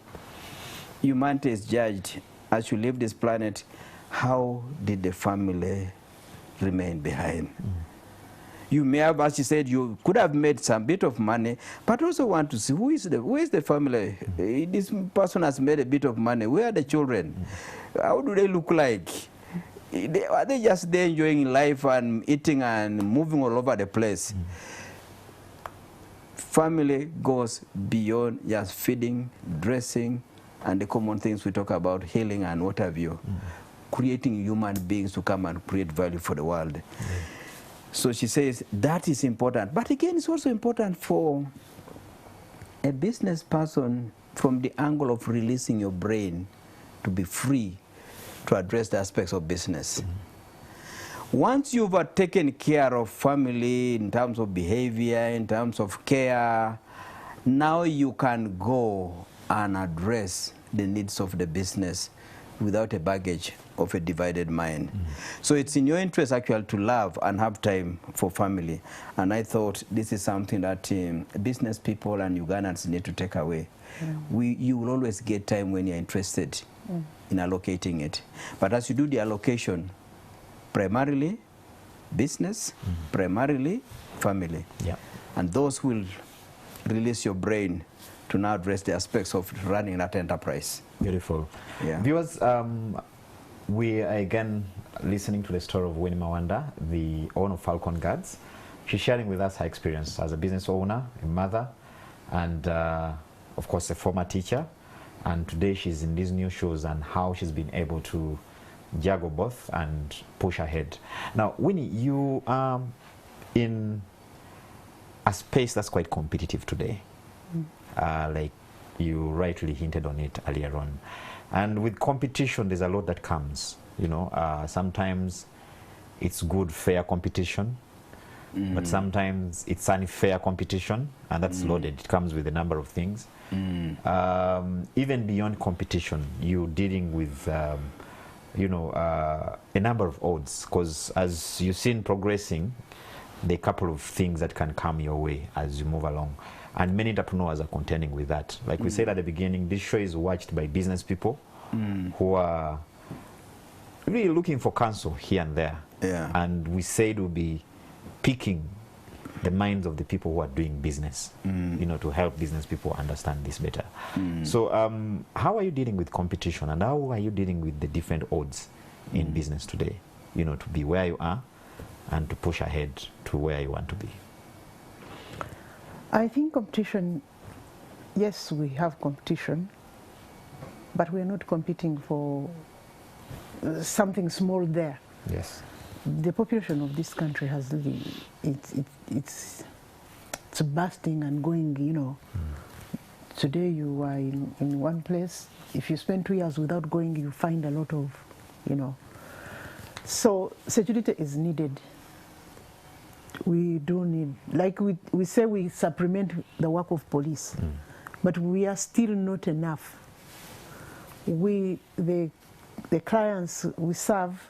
humanity is judged as you leave this planet, how did the family remain behind? You may have, as you said, you could have made some bit of money, but also want to see who is the family. This person has made a bit of money. Where are the children? How do they look like? Are they just there enjoying life and eating and moving all over the place? Family goes beyond just feeding, dressing, and the common things we talk about, healing and what have you, creating human beings to come and create value for the world. So she says that is important. But again, it's also important for a business person from the angle of releasing your brain to be free to address the aspects of business. Once you've taken care of family in terms of behavior, in terms of care, now you can go and address the needs of the business without a baggage of a divided mind. So it's in your interest actually to love and have time for family. And I thought this is something that business people and Ugandans need to take away. You will always get time when you're interested in allocating it. But as you do the allocation, primarily business, primarily family. And those will release your brain to now address the aspects of running that enterprise. Beautiful. Viewers, we are again listening to the story of Winnie Mawanda, the owner of Falcon Guards. She's sharing with us her experience as a business owner, a mother, and of course a former teacher. And today she's in these new shoes and how she's been able to juggle both and push ahead. Now, Winnie, you are in a space that's quite competitive today. Like you rightly hinted on it earlier on. And with competition, there's a lot that comes. You know, sometimes it's good, fair competition, but sometimes it's unfair competition, and that's loaded. It comes with a number of things. Even beyond competition, you're dealing with, you know, a number of odds, because as you've seen progressing, there are a couple of things that can come your way as you move along. And many entrepreneurs are contending with that. Like we said at the beginning, this show is watched by business people who are really looking for counsel here and there. And we said we'll be picking the minds of the people who are doing business, you know, to help business people understand this better. So how are you dealing with competition, and how are you dealing with the different odds in business today, you know, to be where you are and to push ahead to where you want to be? I think competition, yes, we have competition, but we're not competing for something small there. Yes. The population of this country has really, it's bursting and going, you know. Today you are in one place. If you spend 2 years without going, you find a lot of, you know, So security is needed. We do need, like we say we supplement the work of police, but we are still not enough. The clients we serve,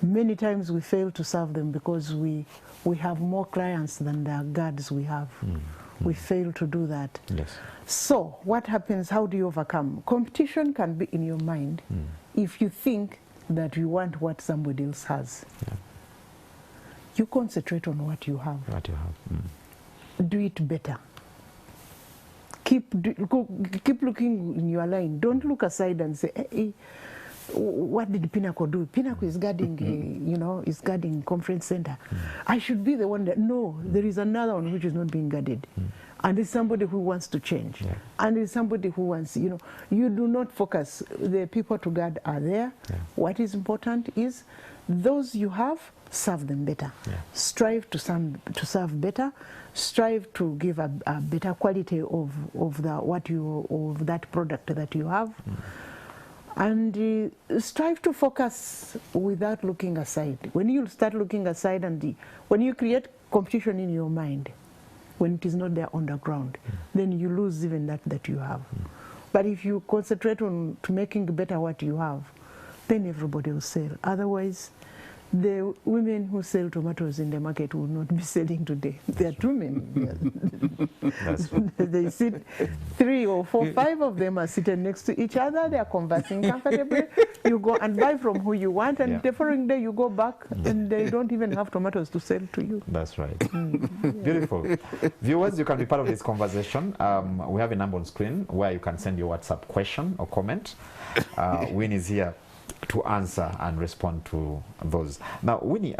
many times we fail to serve them because we have more clients than the guards we have. We fail to do that. Yes. So what happens, how do you overcome? Competition can be in your mind if you think that you want what somebody else has. Yeah. You concentrate on what you have. What you have. Do it better. Keep looking in your line. Don't look aside and say, hey, what did Pinnacle do? Pinnacle is guarding, is guarding conference center. I should be the one that, no, there is another one which is not being guarded. And it's somebody who wants to change. Yeah. And it's somebody who wants, you do not focus. The people to guard are there. Yeah. What is important is those you have, serve them better. Yeah. Strive to serve better. Strive to give a better quality of that product that you have. And strive to focus without looking aside. When you start looking aside and when you create competition in your mind, when it is not there on the ground, then you lose even that you have. But if you concentrate on making better what you have, then everybody will sell. Otherwise, the women who sell tomatoes in the market will not be selling today. There are too many. They sit 3 or 4, 5 of them are sitting next to each other. They are conversing comfortably. You go and buy from who you want, and the following day you go back, and they don't even have tomatoes to sell to you. That's right. Beautiful. Viewers, you can be part of this conversation. We have a number on screen where you can send your WhatsApp question or comment. Winnie is here to answer and respond to those. Now, Winnie,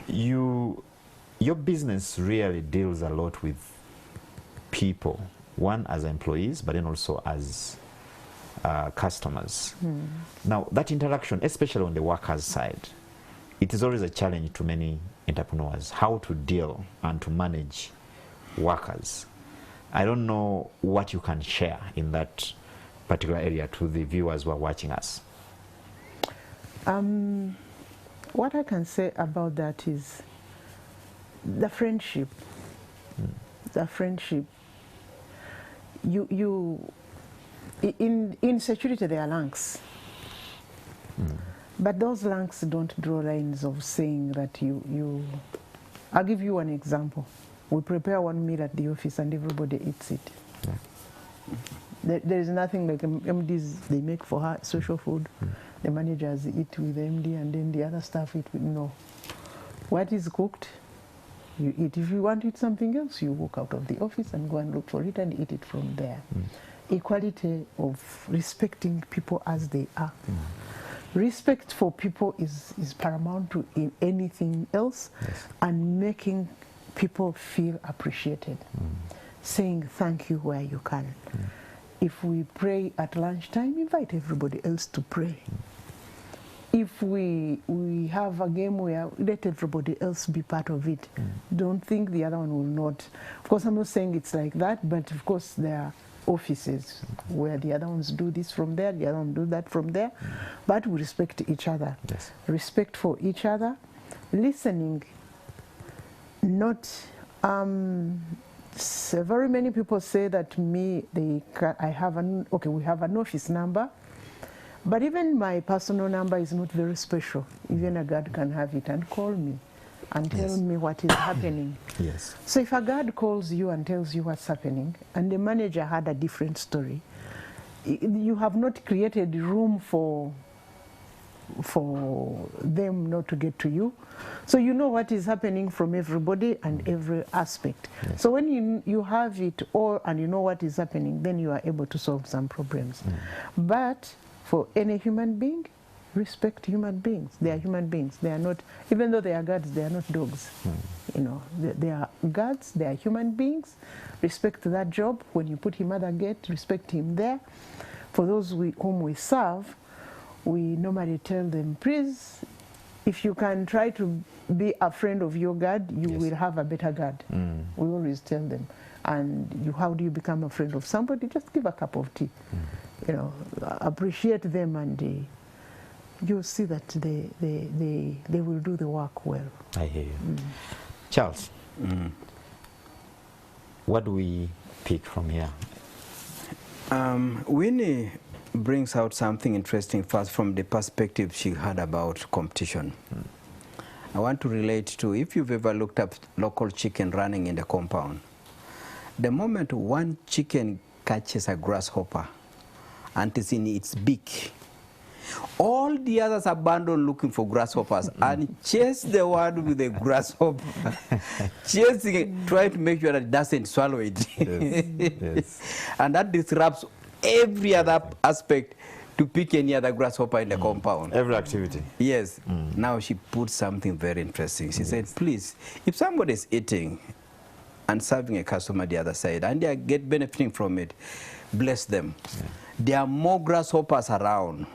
your business really deals a lot with people, one as employees, but then also as customers. Now, that interaction, especially on the workers' side, it is always a challenge to many entrepreneurs, how to deal and to manage workers. I don't know what you can share in that particular area to the viewers who are watching us. What I can say about that is the friendship. The friendship. In security there are ranks. But those ranks don't draw lines of saying that I'll give you an example. We prepare one meal at the office and everybody eats it. There is nothing like MDs, they make for her social food. The managers eat with the MD and then the other staff eat with, no. What is cooked, you eat. If you want to eat something else, you walk out of the office and go and look for it and eat it from there. Equality of respecting people as they are. Respect for people is paramount to anything else, and making people feel appreciated. Saying thank you where you can. If we pray at lunchtime, invite everybody else to pray. If we have a game where let everybody else be part of it. Don't think the other one will not. Of course, I'm not saying it's like that, but of course there are offices where the other ones do this from there, the other one do that from there. But we respect each other. Yes. Respect for each other. Listening. Not... So very many people say that to me, we have an office number, but even my personal number is not very special. Even a guard can have it and call me and tell me what is happening. So if a guard calls you and tells you what's happening, and the manager had a different story, you have not created room for them not to get to you. So you know what is happening from everybody and every aspect. So when you have it all and you know what is happening, then you are able to solve some problems. But for any human being, respect human beings. They are human beings. They are not, even though they are guards, they are not dogs. They are guards, they are human beings. Respect that job. When you put him at the gate, respect him there. For those whom we serve, we normally tell them, please, if you can try to be a friend of your guard, you will have a better guard. We always tell them. And how do you become a friend of somebody? Just give a cup of tea. Appreciate them and you'll see that they will do the work well. I hear you. Charles, what do we pick from here? Winnie brings out something interesting first from the perspective she had about competition. I want to relate to, if you've ever looked up local chicken running in the compound, the moment one chicken catches a grasshopper and is in its beak, all the others abandon looking for grasshoppers and chase the one with the grasshopper, chasing it, trying to make sure that it doesn't swallow it. Yes. Yes. And that disrupts every other aspect to pick any other grasshopper in the compound. Every activity. Yes. Now she put something very interesting. She said, please, if somebody is eating and serving a customer the other side and they get benefiting from it, bless them. Yeah. There are more grasshoppers around.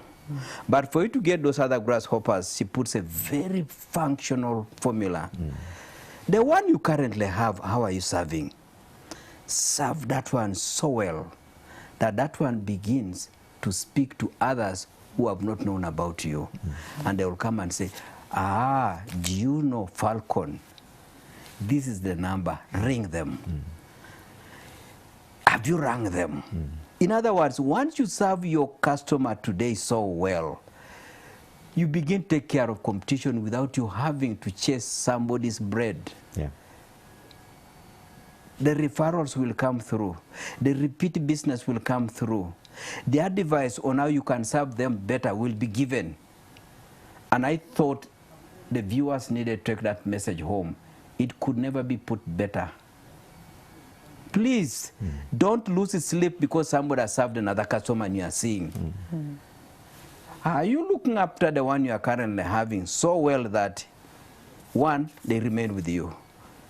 But for you to get those other grasshoppers, she puts a very functional formula. The one you currently have, how are you serving? Serve that one so well that that one begins to speak to others who have not known about you. And they will come and say, ah, do you know Falcon? This is the number, ring them. Have you rang them? In other words, once you serve your customer today so well, you begin to take care of competition without you having to chase somebody's bread. Yeah. The referrals will come through. The repeat business will come through. The advice on how you can serve them better will be given. And I thought the viewers needed to take that message home. It could never be put better. Please, don't lose sleep because somebody has served another customer and you are seeing. Are you looking after the one you are currently having so well that, one, they remain with you.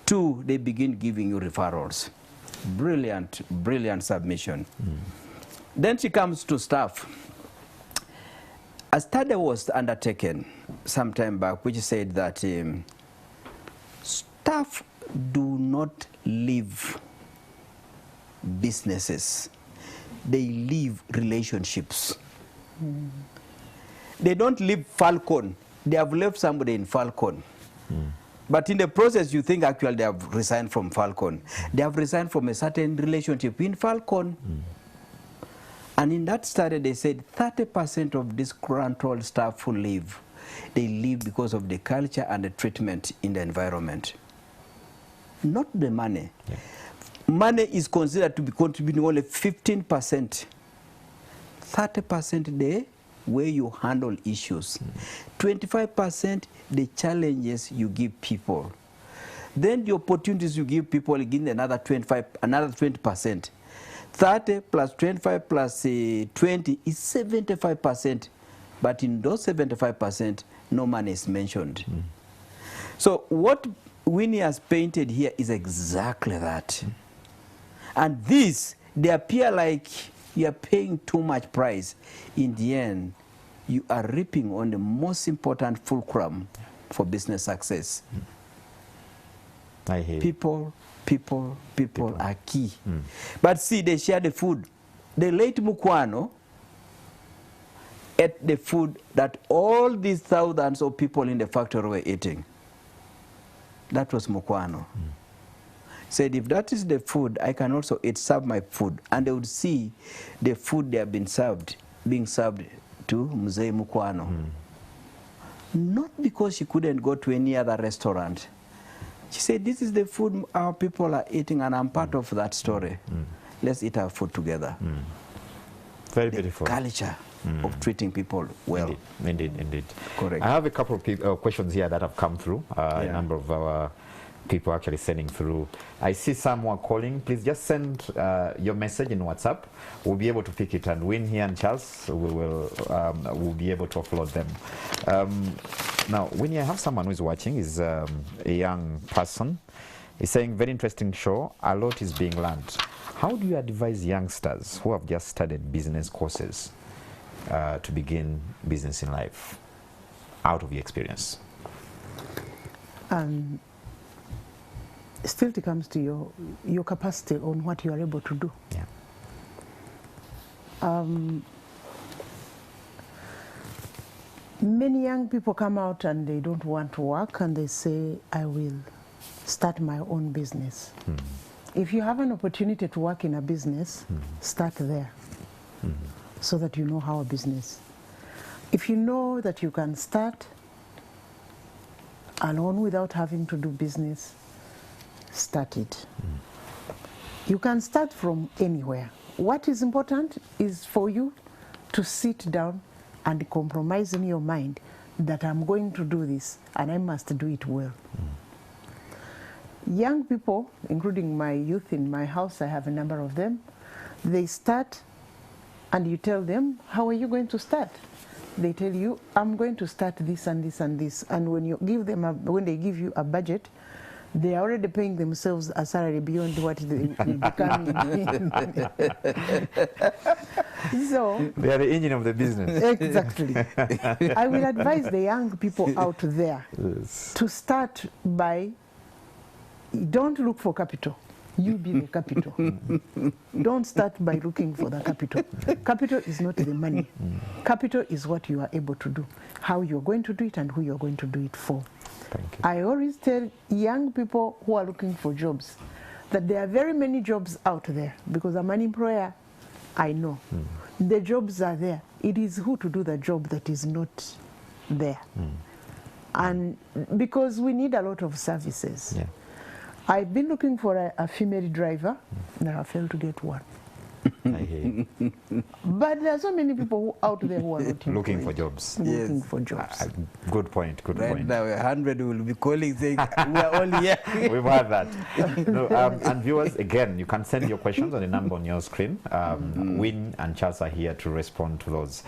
Two, they begin giving you referrals. Brilliant, brilliant submission. Then she comes to staff. A study was undertaken some time back which said that staff do not leave businesses, they leave relationships. They don't leave Falcon, they have left somebody in Falcon. But in the process you think actually they have resigned from Falcon. They have resigned from a certain relationship in Falcon. And in that study they said 30% of disgruntled staff who leave, they leave because of the culture and the treatment in the environment. Not the money. Yeah. Money is considered to be contributing only 15%. 30% the way you handle issues. 25% the challenges you give people. Then the opportunities you give people again another 20%. 30 plus 25 plus 20 is 75%. But in those 75%, no money is mentioned. So what Winnie has painted here is exactly that. And this, they appear like you are paying too much price. In the end, you are reaping on the most important fulcrum for business success. I hear People are key. But see, they share the food. The late Mukwano ate the food that all these thousands of people in the factory were eating. That was Mukwano. Said, if that is the food, I can also eat, serve my food. And they would see the food they have been served, being served to Mzee Mukwano. Not because she couldn't go to any other restaurant. She said, this is the food our people are eating, and I'm part of that story. Let's eat our food together. Very beautiful. Culture of treating people well. Indeed. Correct. I have a couple of questions here that have come through. A number of our people actually sending through. I see someone calling. Please just send your message in WhatsApp. We'll be able to pick it, and Win here and Charles will be able to upload them. Now, Winnie, I have someone who's watching. Is a young person. He's saying, very interesting show. A lot is being learned. How do you advise youngsters who have just studied business courses to begin business in life, out of your experience? Still it comes to your capacity on what you are able to do. Yeah. Many young people come out and they don't want to work and they say, I will start my own business. If you have an opportunity to work in a business, start there so that you know how a business. If you know that you can start alone without having to do business, start it. You can start from anywhere. What is important is for you to sit down and compromise in your mind that I'm going to do this and I must do it well. Young people, including my youth in my house, I have a number of them, they start and you tell them, how are you going to start? They tell you, I'm going to start this and this and this. And when you give them when they give you a budget, they are already paying themselves a salary beyond what they become. So They are the engine of the business. exactly. I will advise the young people out there to start by, don't look for capital. You be the capital. Don't start by looking for the capital. Capital is not the money. Capital is what you are able to do, how you're going to do it and who you're going to do it for. Thank you. I always tell young people who are looking for jobs that there are very many jobs out there because I'm an employer, I know. The jobs are there. It is who to do the job that is not there. And because we need a lot of services. Yeah. I've been looking for a female driver, and I failed to get one. I hear you. But there are so many people who, out there who are not Looking for employed, jobs. looking for jobs. Good point, good Right point. now, 100 will be calling saying, we are all here. We've heard that. No, and viewers, again, you can send your questions on the number on your screen. Win and Charles are here to respond to those.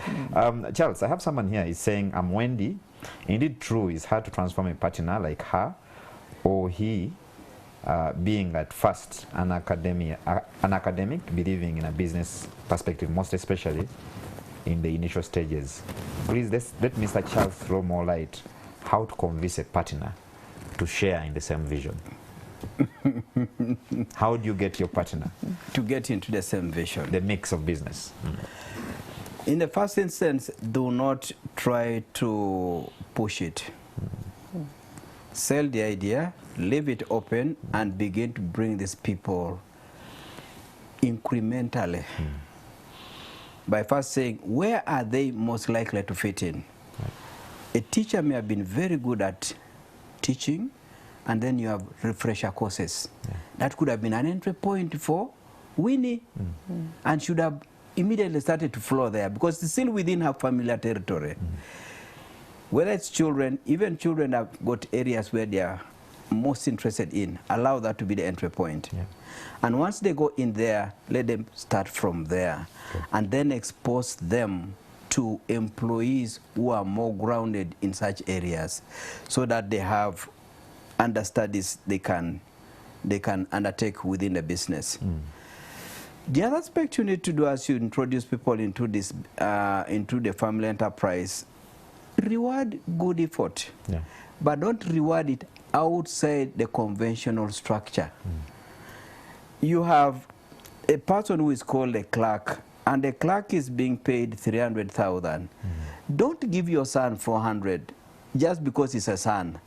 Charles, I have someone here. He's saying, I'm Wendy. Indeed true, it's hard to transform a partner like her or he, being at first an academic, believing in a business perspective, most especially in the initial stages. Please let Mr. Charles throw more light how to convince a partner to share in the same vision. How do you get your partner To get into the same vision. the mix of business? In the first instance, do not try to push it. Sell the idea, leave it open, and begin to bring these people incrementally. By first saying, where are they most likely to fit in? A teacher may have been very good at teaching, and then you have refresher courses. That could have been an entry point for Winnie, and should have immediately started to flow there, because it's still within her familiar territory. Whether it's children, even children have got areas where they are most interested in. Allow that to be the entry point. And once they go in there, let them start from there. And then expose them to employees who are more grounded in such areas, so that they have understudies they can undertake within the business. The other aspect you need to do as you introduce people into this, into the family enterprise, reward good effort, but don't reward it outside the conventional structure. You have a person who is called a clerk, and the clerk is being paid 300,000. Don't give your son 400 just because he's a son.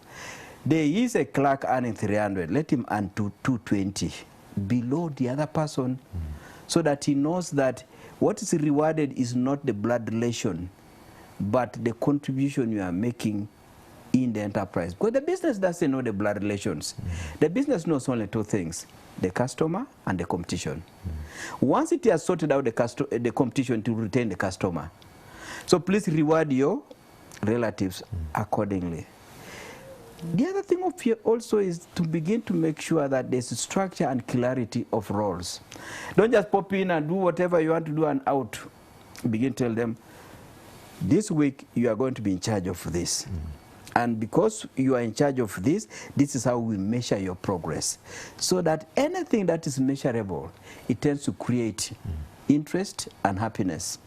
There is a clerk earning 300. Let him earn 220 below the other person, so that he knows that what is rewarded is not the blood relation, but the contribution you are making in the enterprise. Because the business doesn't know the blood relations. The business knows only two things: the customer and the competition. Once it has sorted out the competition, to retain the customer. So please reward your relatives accordingly. The other thing of here also is to begin to make sure that there's structure and clarity of roles. Don't just pop in and do whatever you want to do and out. Begin to tell them, this week you are going to be in charge of this. And because you are in charge of this, this is how we measure your progress. So that anything that is measurable, it tends to create interest and happiness.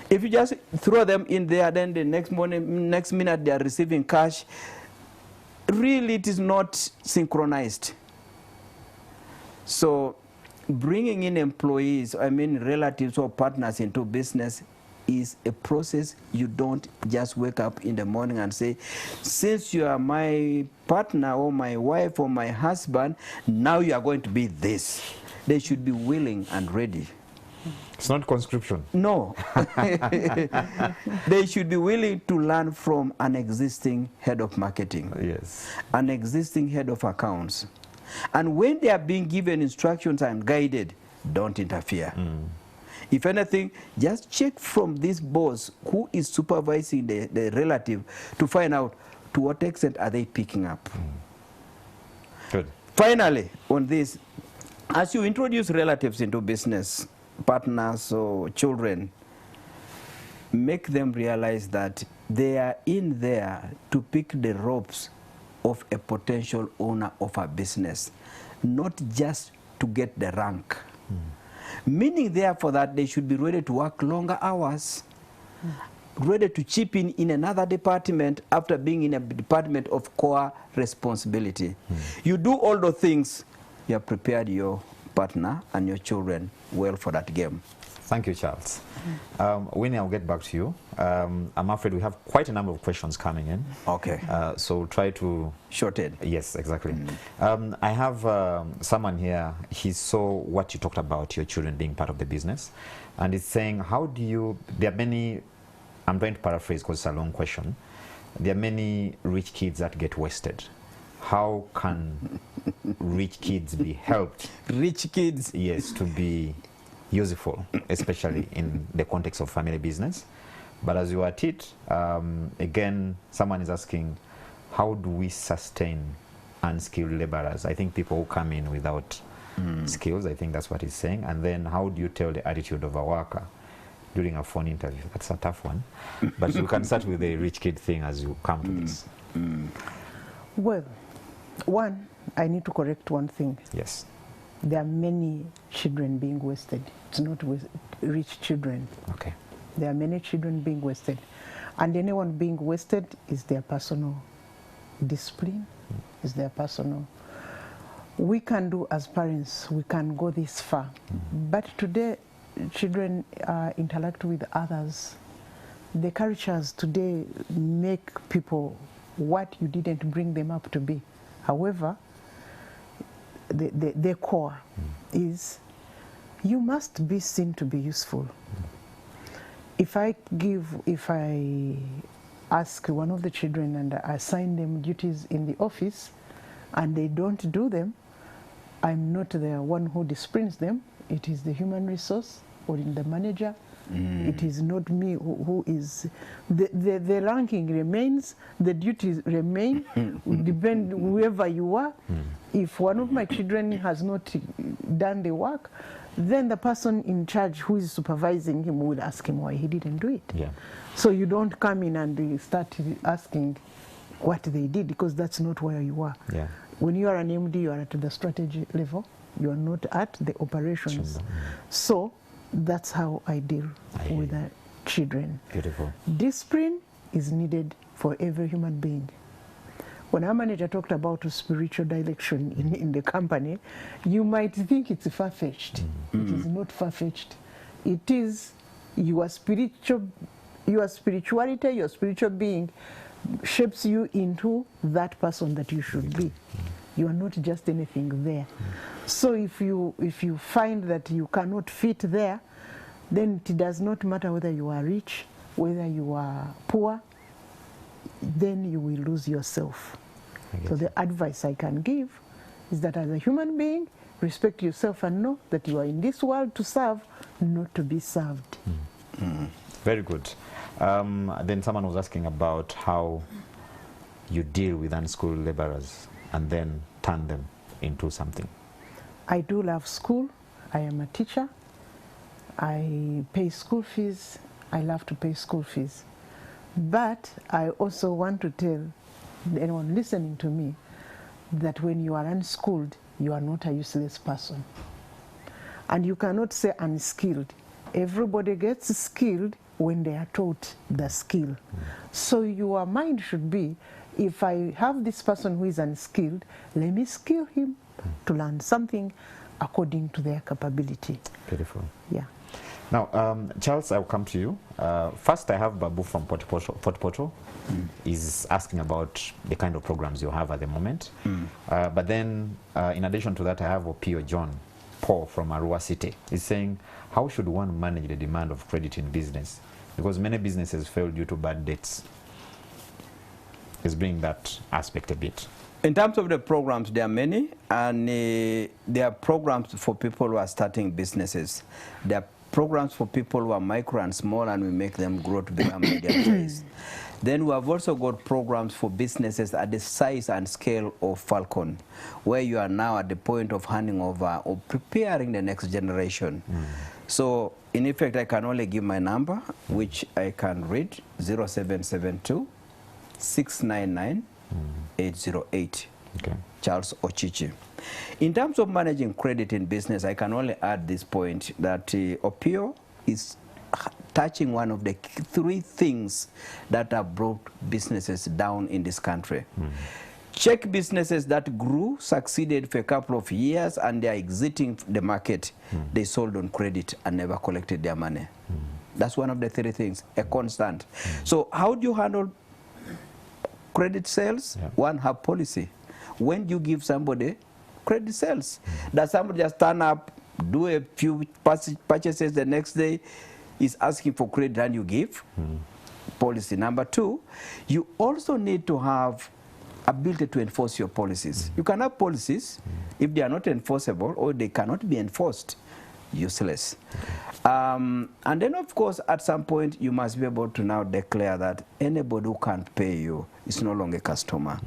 If you just throw them in there, then the next minute they are receiving cash, really it is not synchronized. So bringing in employees, relatives or partners into business is a process. You don't just wake up in the morning and say, since you are my partner or my wife or my husband, now you are going to be this. They should be willing and ready. It's not conscription. No. They should be willing to learn from an existing head of marketing, Yes. an existing head of accounts. And when they are being given instructions and guided, don't interfere. If anything, just check from this boss who is supervising the relative to find out to what extent are they picking up. Good. Finally, on this, as you introduce relatives into business, partners or children, make them realize that they are in there to pick the ropes of a potential owner of a business, not just to get the rank. Meaning therefore that they should be ready to work longer hours, ready to chip in another department after being in a department of core responsibility. You do all those things, you have prepared your partner and your children well for that game. Thank you, Charles. Winnie, I'll get back to you. I'm afraid we have quite a number of questions coming in. Okay. So we'll try to... Shorted. Yes, exactly. I have someone here, he saw what you talked about, your children being part of the business, and he's saying, how do you... There are many... I'm trying to paraphrase because it's a long question. There are many rich kids that get wasted. How can rich kids be helped? Rich kids? Yes, to be useful, especially in the context of family business. But as you are at it, again, someone is asking, how do we sustain unskilled laborers? I think people who come in without skills, I think that's what he's saying. And then how do you tell the attitude of a worker during a phone interview? That's a tough one. But you can start with the rich kid thing as you come to this. Well, one, I need to correct one thing. Yes. There are many children being wasted. It's not rich children. Okay. There are many children being wasted. And anyone being wasted is their personal discipline, is their personal. We can do as parents, we can go this far. But today, children interact with others. The cultures today make people what you didn't bring them up to be. However, the core is you must be seen to be useful. If I ask one of the children and I assign them duties in the office and they don't do them, I'm not the one who disciplines them. It is the human resource or in the manager. It is not me who is, the ranking remains, the duties remain, depend whoever you are. If one of my children has not done the work, then the person in charge who is supervising him will ask him why he didn't do it. Yeah. So you don't come in and start asking what they did, because that's not where you are. Yeah. When you are an MD, you are at the strategy level, you are not at the operations. So that's how I deal with the children. Beautiful. Discipline is needed for every human being. When our manager talked about spiritual direction in the company, you might think it's far-fetched. It is not far-fetched. It is your spirituality, your spiritual being shapes you into that person that you should be. You are not just anything there. So if you find that you cannot fit there, then it does not matter whether you are rich, whether you are poor, then you will lose yourself. So the advice I can give is that as a human being, respect yourself and know that you are in this world to serve, not to be served. Very good. Then someone was asking about how you deal with unskilled laborers and then turn them into something. I do love school. I am a teacher. I pay school fees. I love to pay school fees. But I also want to tell anyone listening to me that when you are unskilled, you are not a useless person. And you cannot say unskilled. Everybody gets skilled when they are taught the skill. So your mind should be, if I have this person who is unskilled, let me skill him to learn something according to their capability. Beautiful. Yeah. Now, Charles, I'll come to you. First, I have Babu from Portpoto. Is asking about the kind of programs you have at the moment. But then, in addition to that, I have Opio John Paul from Arua City. He's saying, how should one manage the demand of credit in business? Because many businesses fail due to bad debts. He's bringing that aspect a bit. In terms of the programs, there are many, and there are programs for people who are starting businesses. There are programs for people who are micro and small, and we make them grow to become medium size. Then we have also got programs for businesses at the size and scale of Falcon, where you are now at the point of handing over or preparing the next generation. So, in effect, I can only give my number, which I can read, 0772 699 808. Okay. Charles Ochichi. In terms of managing credit in business, I can only add this point that Opio is touching one of the three things that have brought businesses down in this country. Check businesses that grew, succeeded for a couple of years, and they are exiting the market. They sold on credit and never collected their money. That's one of the three things, a constant. So how do you handle credit sales? One, have policy. When do you give somebody credit sales? Does somebody just turn up, do a few purchases the next day, is asking for credit and you give? Policy. Number two, you also need to have ability to enforce your policies. You can have policies, if they are not enforceable or they cannot be enforced, useless. And then, of course, at some point, you must be able to now declare that anybody who can't pay you is no longer a customer.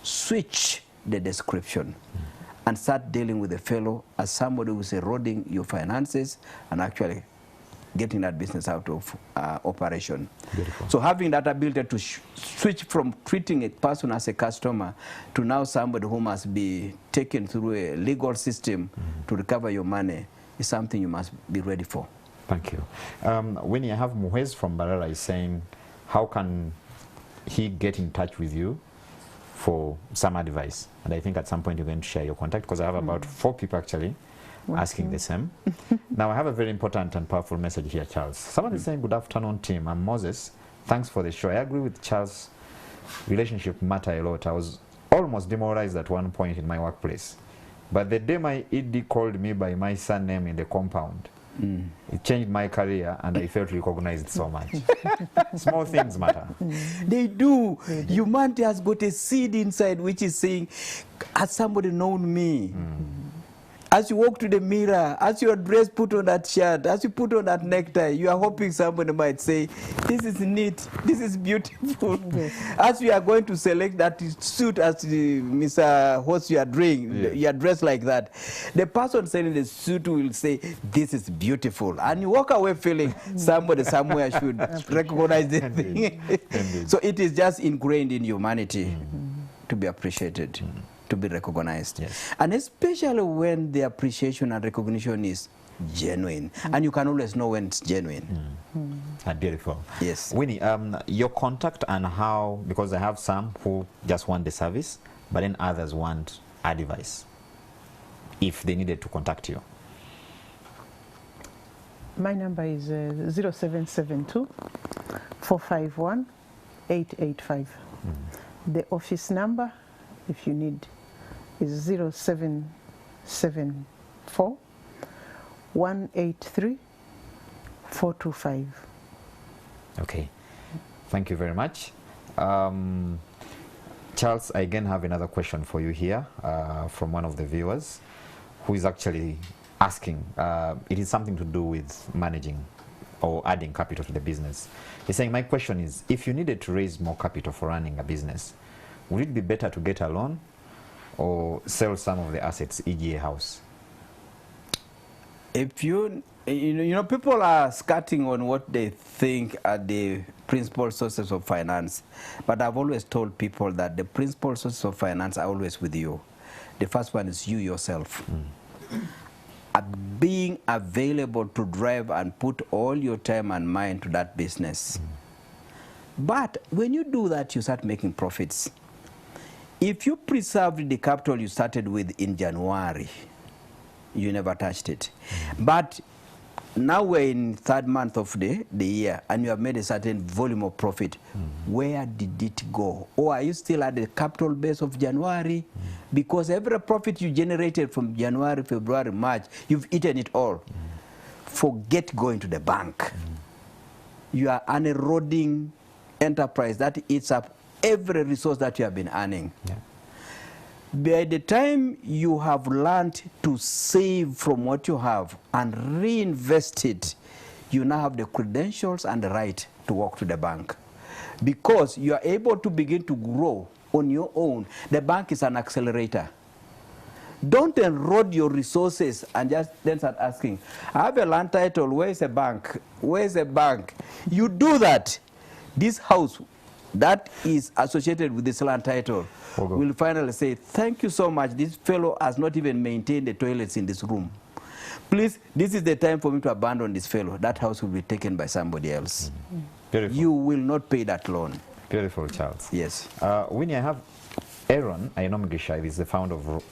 Switch the description and start dealing with the fellow as somebody who is eroding your finances and actually getting that business out of operation. Beautiful. So having that ability to switch from treating a person as a customer to now somebody who must be taken through a legal system to recover your money is something you must be ready for. Thank you. Winnie, I have Muhez from Barara is saying, how can he get in touch with you for some advice? And I think at some point you're going to share your contact, because I have about 4 people actually asking the same. Now I have a very important and powerful message here, Charles. Someone is saying, good afternoon team, I'm Moses. Thanks for the show. I agree with Charles, relationship matter a lot. I was almost demoralized at one point in my workplace. But the day my ED called me by my surname in the compound, it changed my career and I felt recognized so much. Small things matter. They do. Humanity has got a seed inside which is saying, has somebody known me? As you walk to the mirror, as your dress put on that shirt, as you put on that necktie, you are hoping somebody might say, this is neat, this is beautiful. As you are going to select that suit as Mr. Host you are doing, you are dressed like that, the person selling the suit will say, this is beautiful. And you walk away feeling somebody somewhere should recognize the thing. So it is just ingrained in humanity to be appreciated. To be recognized. And especially when the appreciation and recognition is genuine. And you can always know when it's genuine. Beautiful. Yes. Winnie, your contact and how, because I have some who just want the service, but then others want advice, if they needed to contact you. My number is 0772 451 885. The office number, if you need, is 0774 183 425. Okay, thank you very much. Charles, I again have another question for you here from one of the viewers who is actually asking, it is something to do with managing or adding capital to the business. He's saying, my question is, if you needed to raise more capital for running a business, would it be better to get a loan or sell some of the assets, e.g. a house? If you know, people are skirting on what they think are the principal sources of finance. But I've always told people that the principal sources of finance are always with you. The first one is you yourself. Being available to drive and put all your time and mind to that business. But when you do that, you start making profits. If you preserved the capital you started with in January, you never touched it. But now we're in third month of the year, and you have made a certain volume of profit. Where did it go? Or are you still at the capital base of January? Because every profit you generated from January, February, March, you've eaten it all. Forget going to the bank. You are an eroding enterprise that eats up every resource that you have been earning. By the time you have learned to save from what you have and reinvest it, you now have the credentials and the right to walk to the bank. Because you are able to begin to grow on your own. The bank is an accelerator. Don't erode your resources and just then start asking, I have a land title, where is a bank? Where is a bank? You do that, this house that is associated with this land title will finally say, thank you so much, this fellow has not even maintained the toilets in this room. Please, this is the time for me to abandon this fellow. That house will be taken by somebody else. Beautiful. You will not pay that loan. Beautiful, Charles. Yes. Winnie, I have Aaron Ainomgisha, is the founder of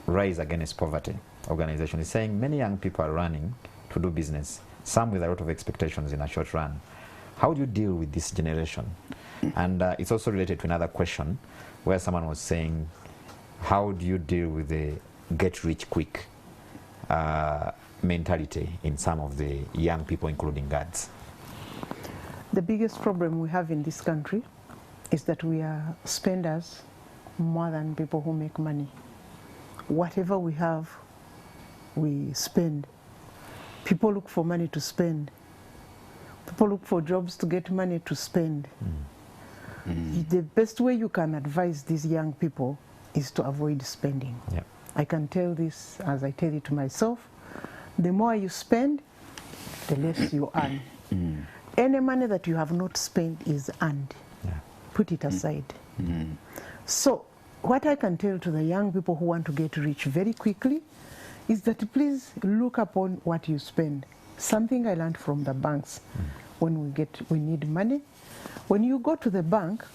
Rise Against Poverty organization. He's saying many young people are running to do business, some with a lot of expectations in a short run. How do you deal with this generation? And it's also related to another question where someone was saying, how do you deal with the get rich quick mentality in some of the young people, including guards? The biggest problem we have in this country is that we are spenders more than people who make money. Whatever we have, we spend. People look for money to spend. People look for jobs to get money to spend. The best way you can advise these young people is to avoid spending. I can tell this as I tell it to myself. The more you spend, the less you earn. Any money that you have not spent is earned. Put it aside. So what I can tell to the young people who want to get rich very quickly is that please look upon what you spend. Something I learned from the banks when we need money. When you go to the bank,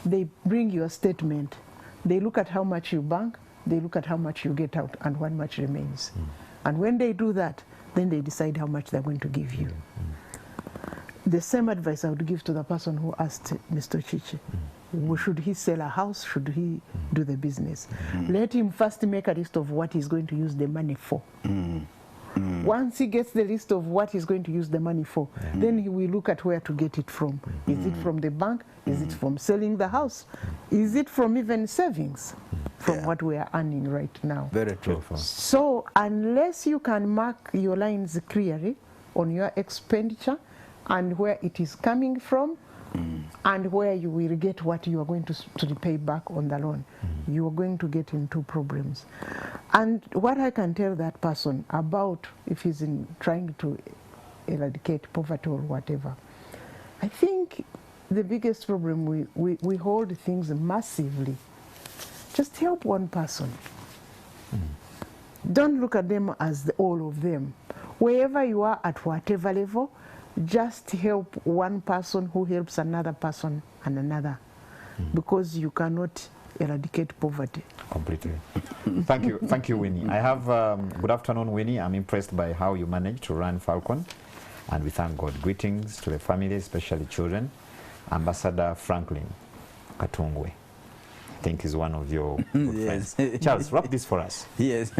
they bring you a statement. They look at how much you bank, they look at how much you get out and how much remains. And when they do that, then they decide how much they're going to give you. The same advice I would give to the person who asked Mr. Chichi. Should he sell a house? Should he do the business? Let him first make a list of what he's going to use the money for. Once he gets the list of what he's going to use the money for, then he will look at where to get it from. Is it from the bank? Is it from selling the house? Is it from even savings? From what we are earning right now. Very true. So unless you can mark your lines clearly on your expenditure and where it is coming from, and where you will get what you are going to repay back on the loan, you are going to get into problems. And what I can tell that person about if he's trying to eradicate poverty or whatever, I think the biggest problem, we hold things massively. Just help one person. Don't look at them as all of them. Wherever you are at whatever level, just help one person who helps another person and another, because you cannot eradicate poverty. Completely. Thank you, Winnie. I have, good afternoon, Winnie. I'm impressed by how you managed to run Falcon, and we thank God. Greetings to the family, especially children. Ambassador Franklin Katungwe, I think is one of your good friends. Charles, wrap this for us. Yes.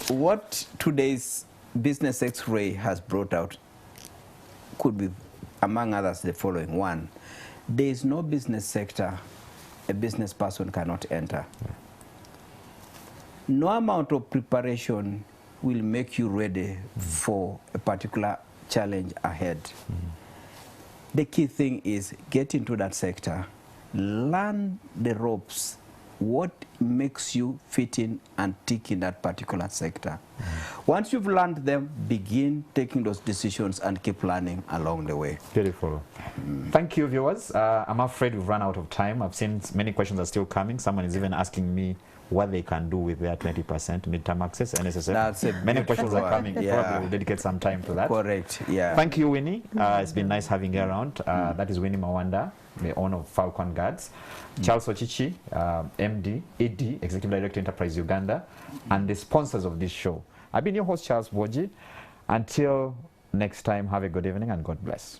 What today's Business X-ray has brought out could be, among others, the following. One, there is no business sector a business person cannot enter. No amount of preparation will make you ready for a particular challenge ahead. The key thing is get into that sector, learn the ropes, what makes you fit in and tick in that particular sector. Once you've learned them, begin taking those decisions and keep learning along the way. Beautiful. Thank you, viewers. I'm afraid we've run out of time. I've seen many questions are still coming. Someone is even asking me what they can do with their 20% midterm access, NSSF. That's a many questions are coming. Yeah. Probably we'll dedicate some time to that. Correct, yeah. Thank you, Winnie. It's been nice having you around. That is Winnie Mawanda, the owner of Falcon Guards. Charles Ochichi, MD, ED, Executive Director, Enterprise Uganda, and the sponsors of this show. I've been your host, Charles Boji. Until next time, have a good evening and God bless.